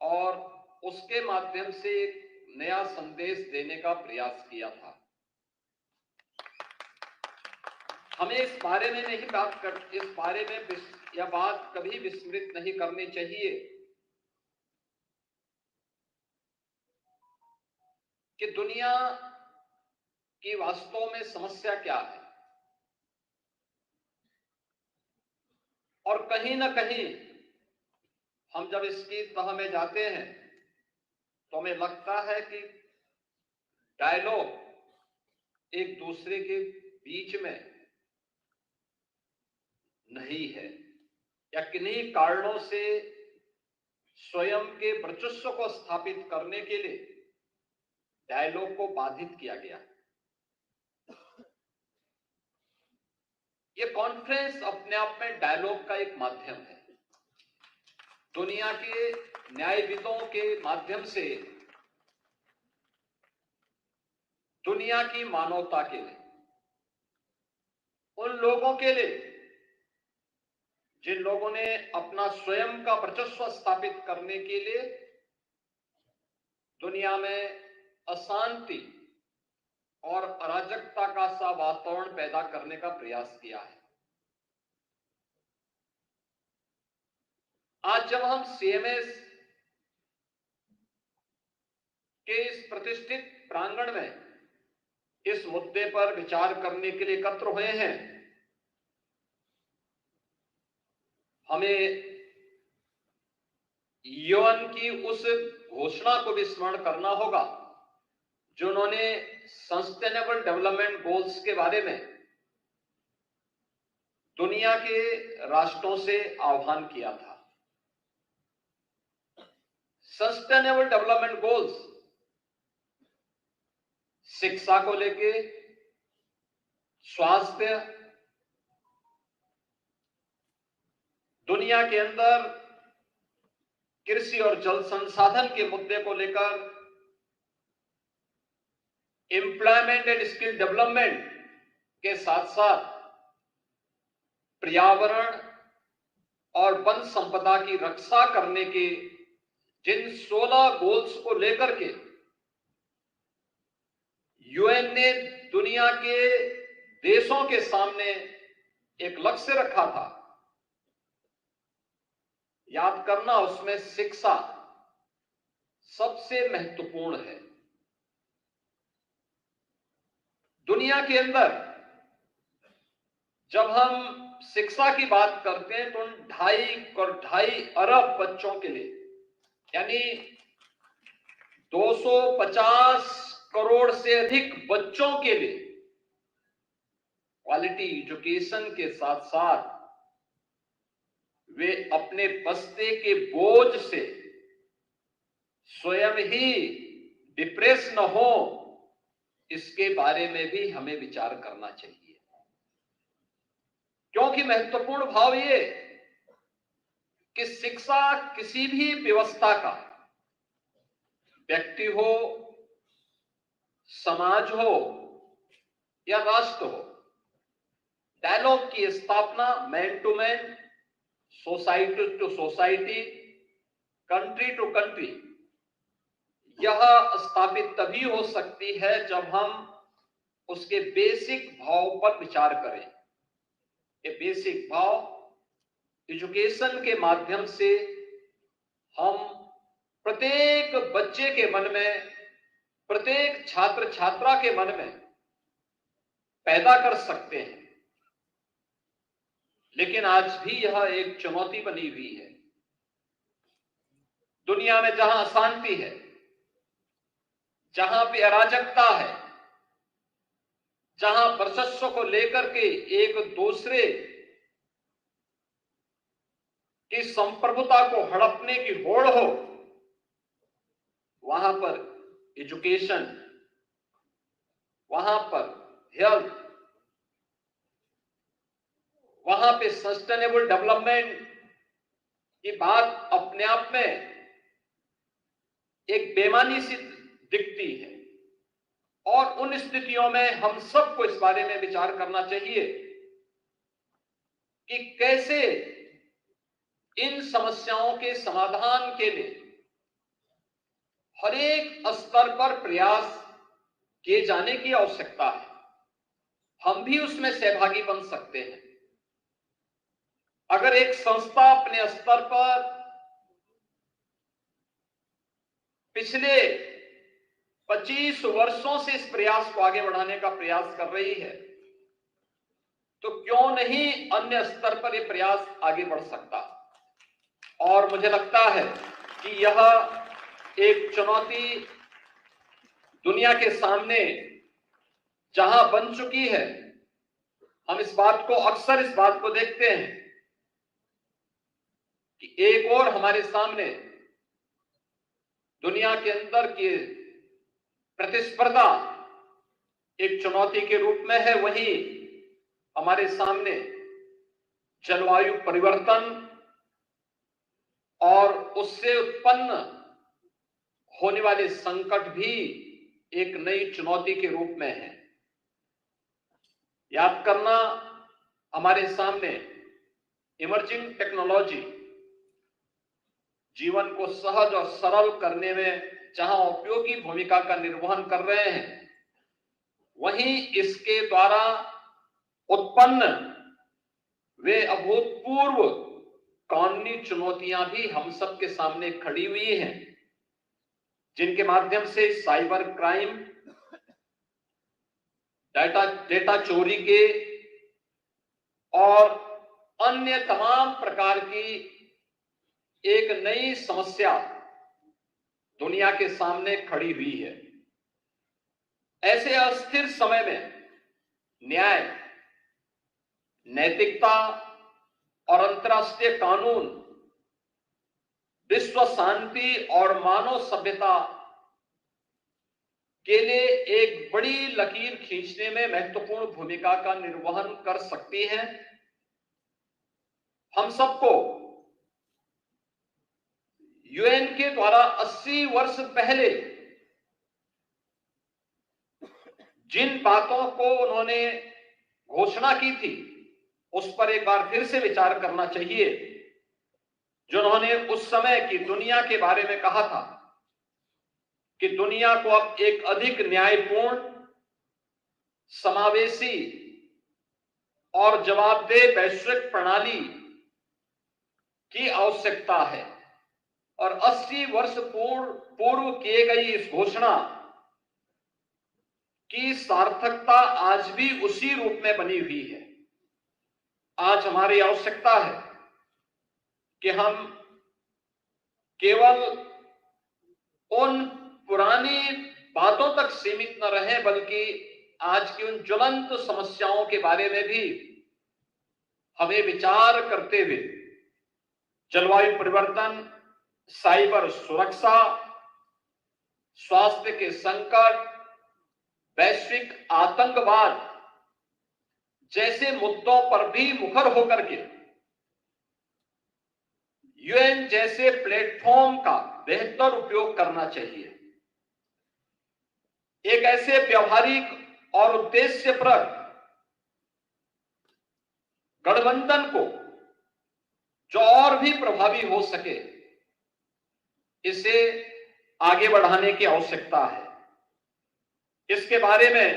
[SPEAKER 20] और उसके माध्यम से एक नया संदेश देने का प्रयास किया था। हमें इस बारे में यह बात कभी विस्मृत नहीं करनी चाहिए कि दुनिया की वास्तव में समस्या क्या है, और कहीं ना कहीं हम जब इसकी तह में जाते हैं तो हमें लगता है कि डायलॉग एक दूसरे के बीच में नहीं है, या किन्हीं कारणों से स्वयं के वर्चस्व को स्थापित करने के लिए डायलॉग को बाधित किया गया। ये कॉन्फ्रेंस अपने आप में डायलॉग का एक माध्यम है। दुनिया के न्यायविदों के माध्यम से दुनिया की मानवता के लिए, उन लोगों के लिए जिन लोगों ने अपना स्वयं का वर्चस्व स्थापित करने के लिए दुनिया में अशांति और अराजकता का सा वातावरण पैदा करने का प्रयास किया है। आज जब हम सीएमएस के इस प्रतिष्ठित प्रांगण में इस मुद्दे पर विचार करने के लिए एकत्र हुए हैं, हमें यूएन की उस घोषणा को भी स्मरण करना होगा जो उन्होंने सस्टेनेबल डेवलपमेंट गोल्स के बारे में दुनिया के राष्ट्रों से आह्वान किया था। सस्टेनेबल डेवलपमेंट गोल्स शिक्षा को लेके, स्वास्थ्य, दुनिया के अंदर कृषि और जल संसाधन के मुद्दे को लेकर, एम्प्लॉयमेंट एंड स्किल डेवलपमेंट के साथ साथ पर्यावरण और वन संपदा की रक्षा करने के जिन 16 गोल्स को लेकर के यूएन ने दुनिया के देशों के सामने एक लक्ष्य रखा था, याद करना उसमें शिक्षा सबसे महत्वपूर्ण है। दुनिया के अंदर जब हम शिक्षा की बात करते हैं तो उन 2.5 अरब बच्चों के लिए, यानी 250 करोड़ से अधिक बच्चों के लिए क्वालिटी एजुकेशन के साथ साथ वे अपने बस्ते के बोझ से स्वयं ही डिप्रेस न हो, इसके बारे में भी हमें विचार करना चाहिए। क्योंकि महत्वपूर्ण भाव ये कि शिक्षा किसी भी व्यवस्था का, व्यक्ति हो, समाज हो या राष्ट्र हो, डायलॉग की स्थापना man to man, society to society, country to country, यह स्थापित तभी हो सकती है जब हम उसके बेसिक भाव पर विचार करें। ये बेसिक भाव एजुकेशन के माध्यम से हम प्रत्येक बच्चे के मन में, प्रत्येक छात्र छात्रा के मन में पैदा कर सकते हैं। लेकिन आज भी यह एक चुनौती बनी हुई है। दुनिया में जहां अशांति है, जहां पे अराजकता है, जहां वर्चस्व को लेकर के एक दूसरे की संप्रभुता को हड़पने की होड़ हो, वहां पर एजुकेशन, वहां पर हेल्थ, वहां पे सस्टेनेबल डेवलपमेंट की बात अपने आप में एक बेमानी सी दिखती है। और उन स्थितियों में हम सबको इस बारे में विचार करना चाहिए कि कैसे इन समस्याओं के समाधान के लिए हर एक स्तर पर प्रयास किए जाने की आवश्यकता है। हम भी उसमें सहभागी बन सकते हैं। अगर एक संस्था अपने स्तर पर पिछले 25 वर्षों से इस प्रयास को आगे बढ़ाने का प्रयास कर रही है, तो क्यों नहीं अन्य स्तर पर यह प्रयास आगे बढ़ सकता। और मुझे लगता है कि यह एक चुनौती दुनिया के सामने जहां बन चुकी है, हम इस बात को अक्सर इस बात को देखते हैं कि एक और हमारे सामने दुनिया के अंदर के प्रतिस्पर्धा एक चुनौती के रूप में है, वहीं हमारे सामने जलवायु परिवर्तन और उससे उत्पन्न होने वाले संकट भी एक नई चुनौती के रूप में है। याद करना, हमारे सामने इमर्जिंग टेक्नोलॉजी जीवन को सहज और सरल करने में जहां उपयोगी भूमिका का निर्वहन कर रहे हैं, वहीं इसके द्वारा उत्पन्न वे अभूतपूर्व कानूनी चुनौतियां भी हम सब के सामने खड़ी हुई हैं, जिनके माध्यम से साइबर क्राइम, डेटा चोरी के और अन्य तमाम प्रकार की एक नई समस्या दुनिया के सामने खड़ी हुई है। ऐसे अस्थिर समय में न्याय, नैतिकता और अंतर्राष्ट्रीय कानून विश्व शांति और मानव सभ्यता के लिए एक बड़ी लकीर खींचने में महत्वपूर्ण भूमिका का निर्वहन कर सकती हैं। हम सबको यूएन के द्वारा 80 वर्ष पहले जिन बातों को उन्होंने घोषणा की थी, उस पर एक बार फिर से विचार करना चाहिए, जो उन्होंने उस समय की दुनिया के बारे में कहा था कि दुनिया को अब एक अधिक न्यायपूर्ण, समावेशी और जवाबदेह वैश्विक प्रणाली की आवश्यकता है। और 80 वर्ष पूर्व किए गई इस घोषणा की सार्थकता आज भी उसी रूप में बनी हुई है। आज हमारी आवश्यकता है कि हम केवल उन पुरानी बातों तक सीमित न रहें, बल्कि आज की उन ज्वलंत समस्याओं के बारे में भी हमें विचार करते हुए जलवायु परिवर्तन, साइबर सुरक्षा, स्वास्थ्य के संकट, वैश्विक आतंकवाद जैसे मुद्दों पर भी मुखर होकर के यूएन जैसे प्लेटफॉर्म का बेहतर उपयोग करना चाहिए। एक ऐसे व्यवहारिक और उद्देश्यप्रद गठबंधन को जो और भी प्रभावी हो सके, इसे आगे बढ़ाने की आवश्यकता है। इसके बारे में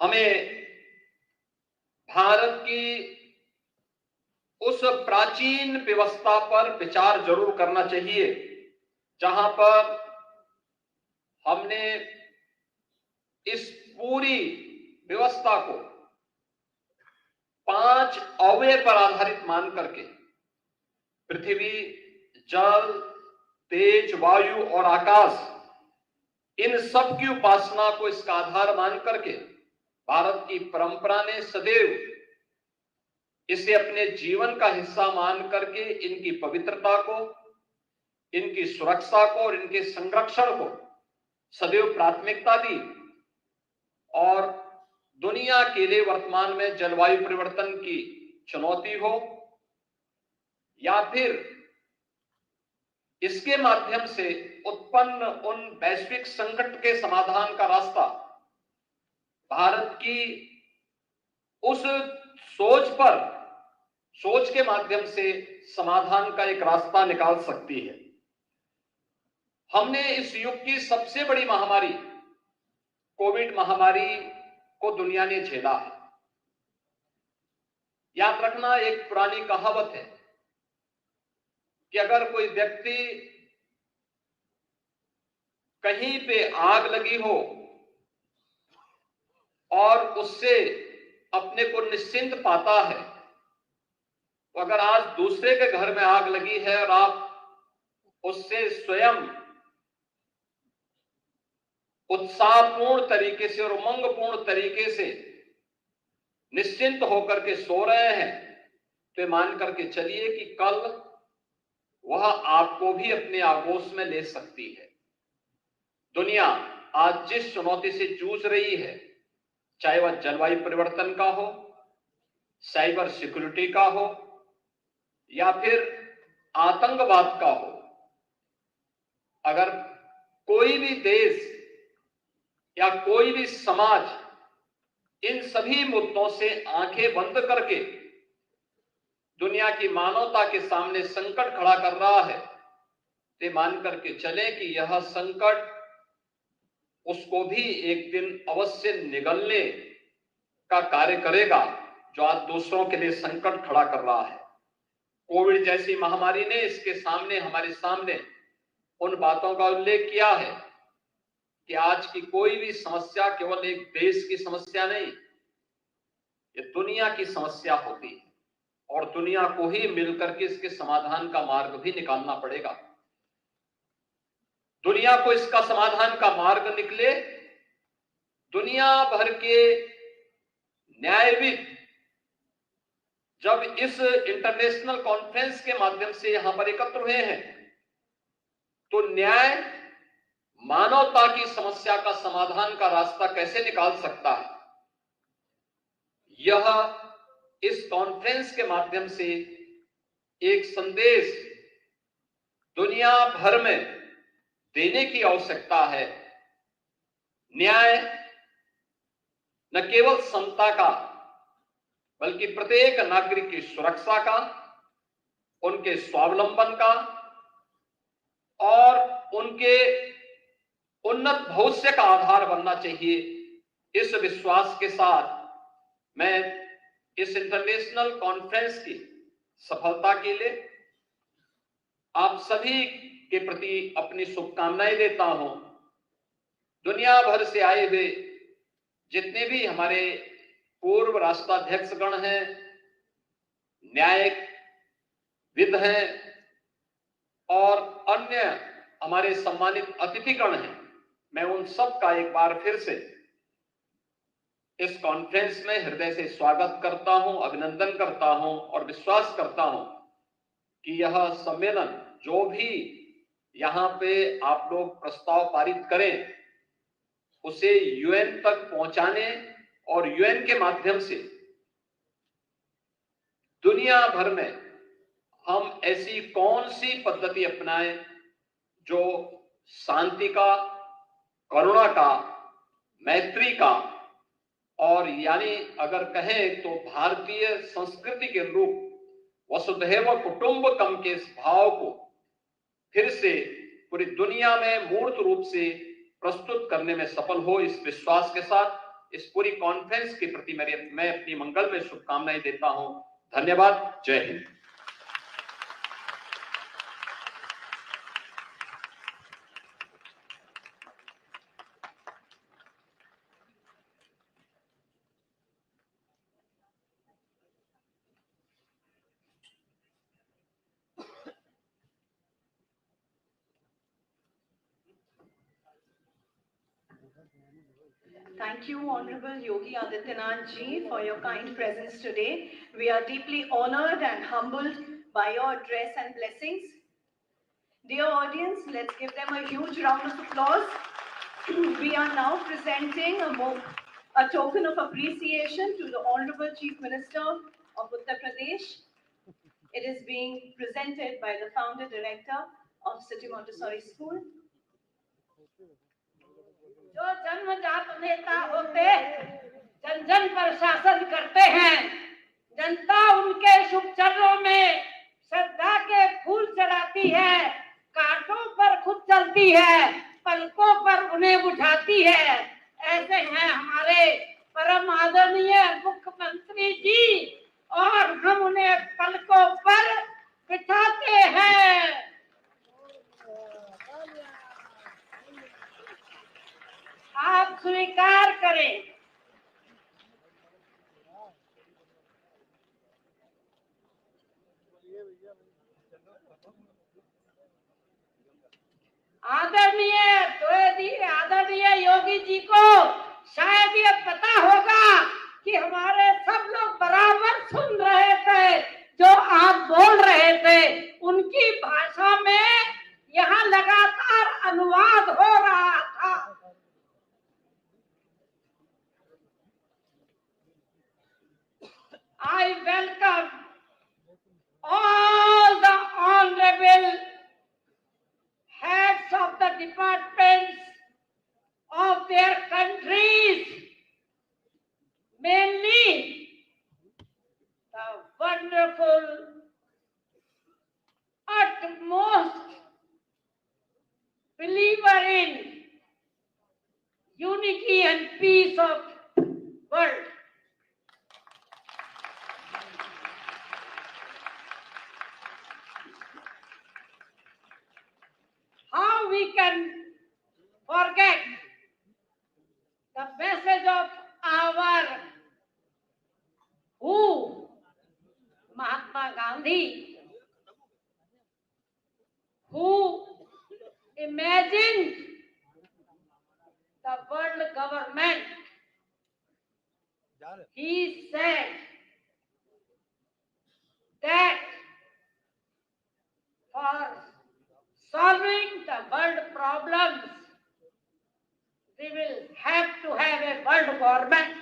[SPEAKER 20] हमें भारत की उस प्राचीन व्यवस्था पर विचार जरूर करना चाहिए, जहां पर हमने इस पूरी व्यवस्था को 5 अवयव पर आधारित मान करके पृथ्वी, जल, तेज, वायु और आकाश, इन सब की उपासना को इसका आधार मान करके भारत की परंपरा ने सदैव इसे अपने जीवन का हिस्सा मान करके इनकी पवित्रता को, इनकी सुरक्षा को और इनके संरक्षण को सदैव प्राथमिकता दी। और दुनिया के लिए वर्तमान में जलवायु परिवर्तन की चुनौती हो या फिर इसके माध्यम से उत्पन्न उन वैश्विक संकट के समाधान का रास्ता, भारत की उस सोच के माध्यम से समाधान का एक रास्ता निकाल सकती है। हमने इस युग की सबसे बड़ी महामारी कोविड महामारी को दुनिया ने झेला है। याद रखना, एक पुरानी कहावत है कि अगर कोई व्यक्ति कहीं पे आग लगी हो और उससे अपने को निश्चिंत पाता है, तो अगर आज दूसरे के घर में आग लगी है और आप उससे स्वयं उत्साहपूर्ण तरीके से और उमंगपूर्ण तरीके से निश्चिंत होकर के सो रहे हैं, तो मान करके चलिए कि कल वह आपको भी अपने आगोश में ले सकती है। दुनिया आज जिस चुनौती से जूझ रही है, चाहे वह जलवायु परिवर्तन का हो, साइबर सिक्योरिटी का हो या फिर आतंकवाद का हो, अगर कोई भी देश या कोई भी समाज इन सभी मुद्दों से आंखें बंद करके दुनिया की मानवता के सामने संकट खड़ा कर रहा है, तो मान करके चले कि यह संकट उसको भी एक दिन अवश्य निगलने का कार्य करेगा, जो आज दूसरों के लिए संकट खड़ा कर रहा है। कोविड जैसी महामारी ने इसके सामने, हमारे सामने उन बातों का उल्लेख किया है कि आज की कोई भी समस्या केवल एक देश की समस्या नहीं, ये दुनिया की समस्या होती है और दुनिया को ही मिलकर के इसके समाधान का मार्ग भी निकालना पड़ेगा। दुनिया को इसका समाधान का मार्ग निकले, दुनिया भर के न्यायविद जब इस इंटरनेशनल कॉन्फ्रेंस के माध्यम से यहां पर एकत्र हुए हैं, तो न्याय मानवता की समस्या का समाधान का रास्ता कैसे निकाल सकता है, यह इस कॉन्फ्रेंस के माध्यम से एक संदेश दुनिया भर में देने की आवश्यकता है। न्याय न केवल समता का, बल्कि प्रत्येक नागरिक की सुरक्षा का, उनके स्वावलंबन का और उनके उन्नत भविष्य का आधार बनना चाहिए। इस विश्वास के साथ मैं इस इंटरनेशनल कॉन्फ्रेंस की सफलता के लिए आप सभी के प्रति अपनी शुभकामनाएं देता हूं। दुनिया भर से आए हुए जितने भी हमारे पूर्व राष्ट्राध्यक्षगण हैं, न्यायविद हैं और अन्य हमारे सम्मानित अतिथिगण हैं, मैं उन सब का एक बार फिर से इस कॉन्फ्रेंस में हृदय से स्वागत करता हूं, अभिनंदन करता हूं और विश्वास करता हूं कि यह सम्मेलन जो भी यहां पे आप लोग प्रस्ताव पारित करें, उसे यूएन तक पहुंचाने और यूएन के माध्यम से दुनिया भर में हम ऐसी कौन सी पद्धति अपनाएं जो शांति का, करुणा का, मैत्री का और यानी अगर कहें तो भारतीय संस्कृति के रूप वसुधैव कुटुंबकम के इस भाव को फिर से पूरी दुनिया में मूर्त रूप से प्रस्तुत करने में सफल हो। इस विश्वास के साथ इस पूरी कॉन्फ्रेंस के प्रति मैं अपनी मंगल में शुभकामनाएं देता हूं। धन्यवाद। जय Hind.
[SPEAKER 2] Thank you, Honorable Yogi Adityanath Ji, for your kind presence today. We are deeply honored and humbled by your address and blessings. Dear audience, let's give them a huge round of applause. We are now presenting a token of appreciation to the Honorable Chief Minister of Uttar Pradesh. It is being presented by the Founder Director of City Montessori School.
[SPEAKER 21] जो जन्मजात नेता होते जन जन पर शासन करते हैं, जनता उनके शुभ चरणों में श्रद्धा के फूल चढ़ाती है, कांटों पर खुद चलती है, पलकों पर उन्हें उठाती है। ऐसे हैं हमारे परम आदरणीय मुख्यमंत्री जी और हम उन्हें पलकों पर बिठाते हैं। आप स्वीकार करें। आदरणीय योगी जी को शायद ये पता होगा कि हमारे सब लोग बराबर सुन रहे थे जो आप बोल रहे थे, उनकी भाषा में यहाँ लगातार अनुवाद हो रहा था। wonderful, utmost believer in unity and peace of world. How we can forget the message of our who? Mahatma Gandhi, who imagined the world government. He said that for solving the world problems, we will have to have a world government.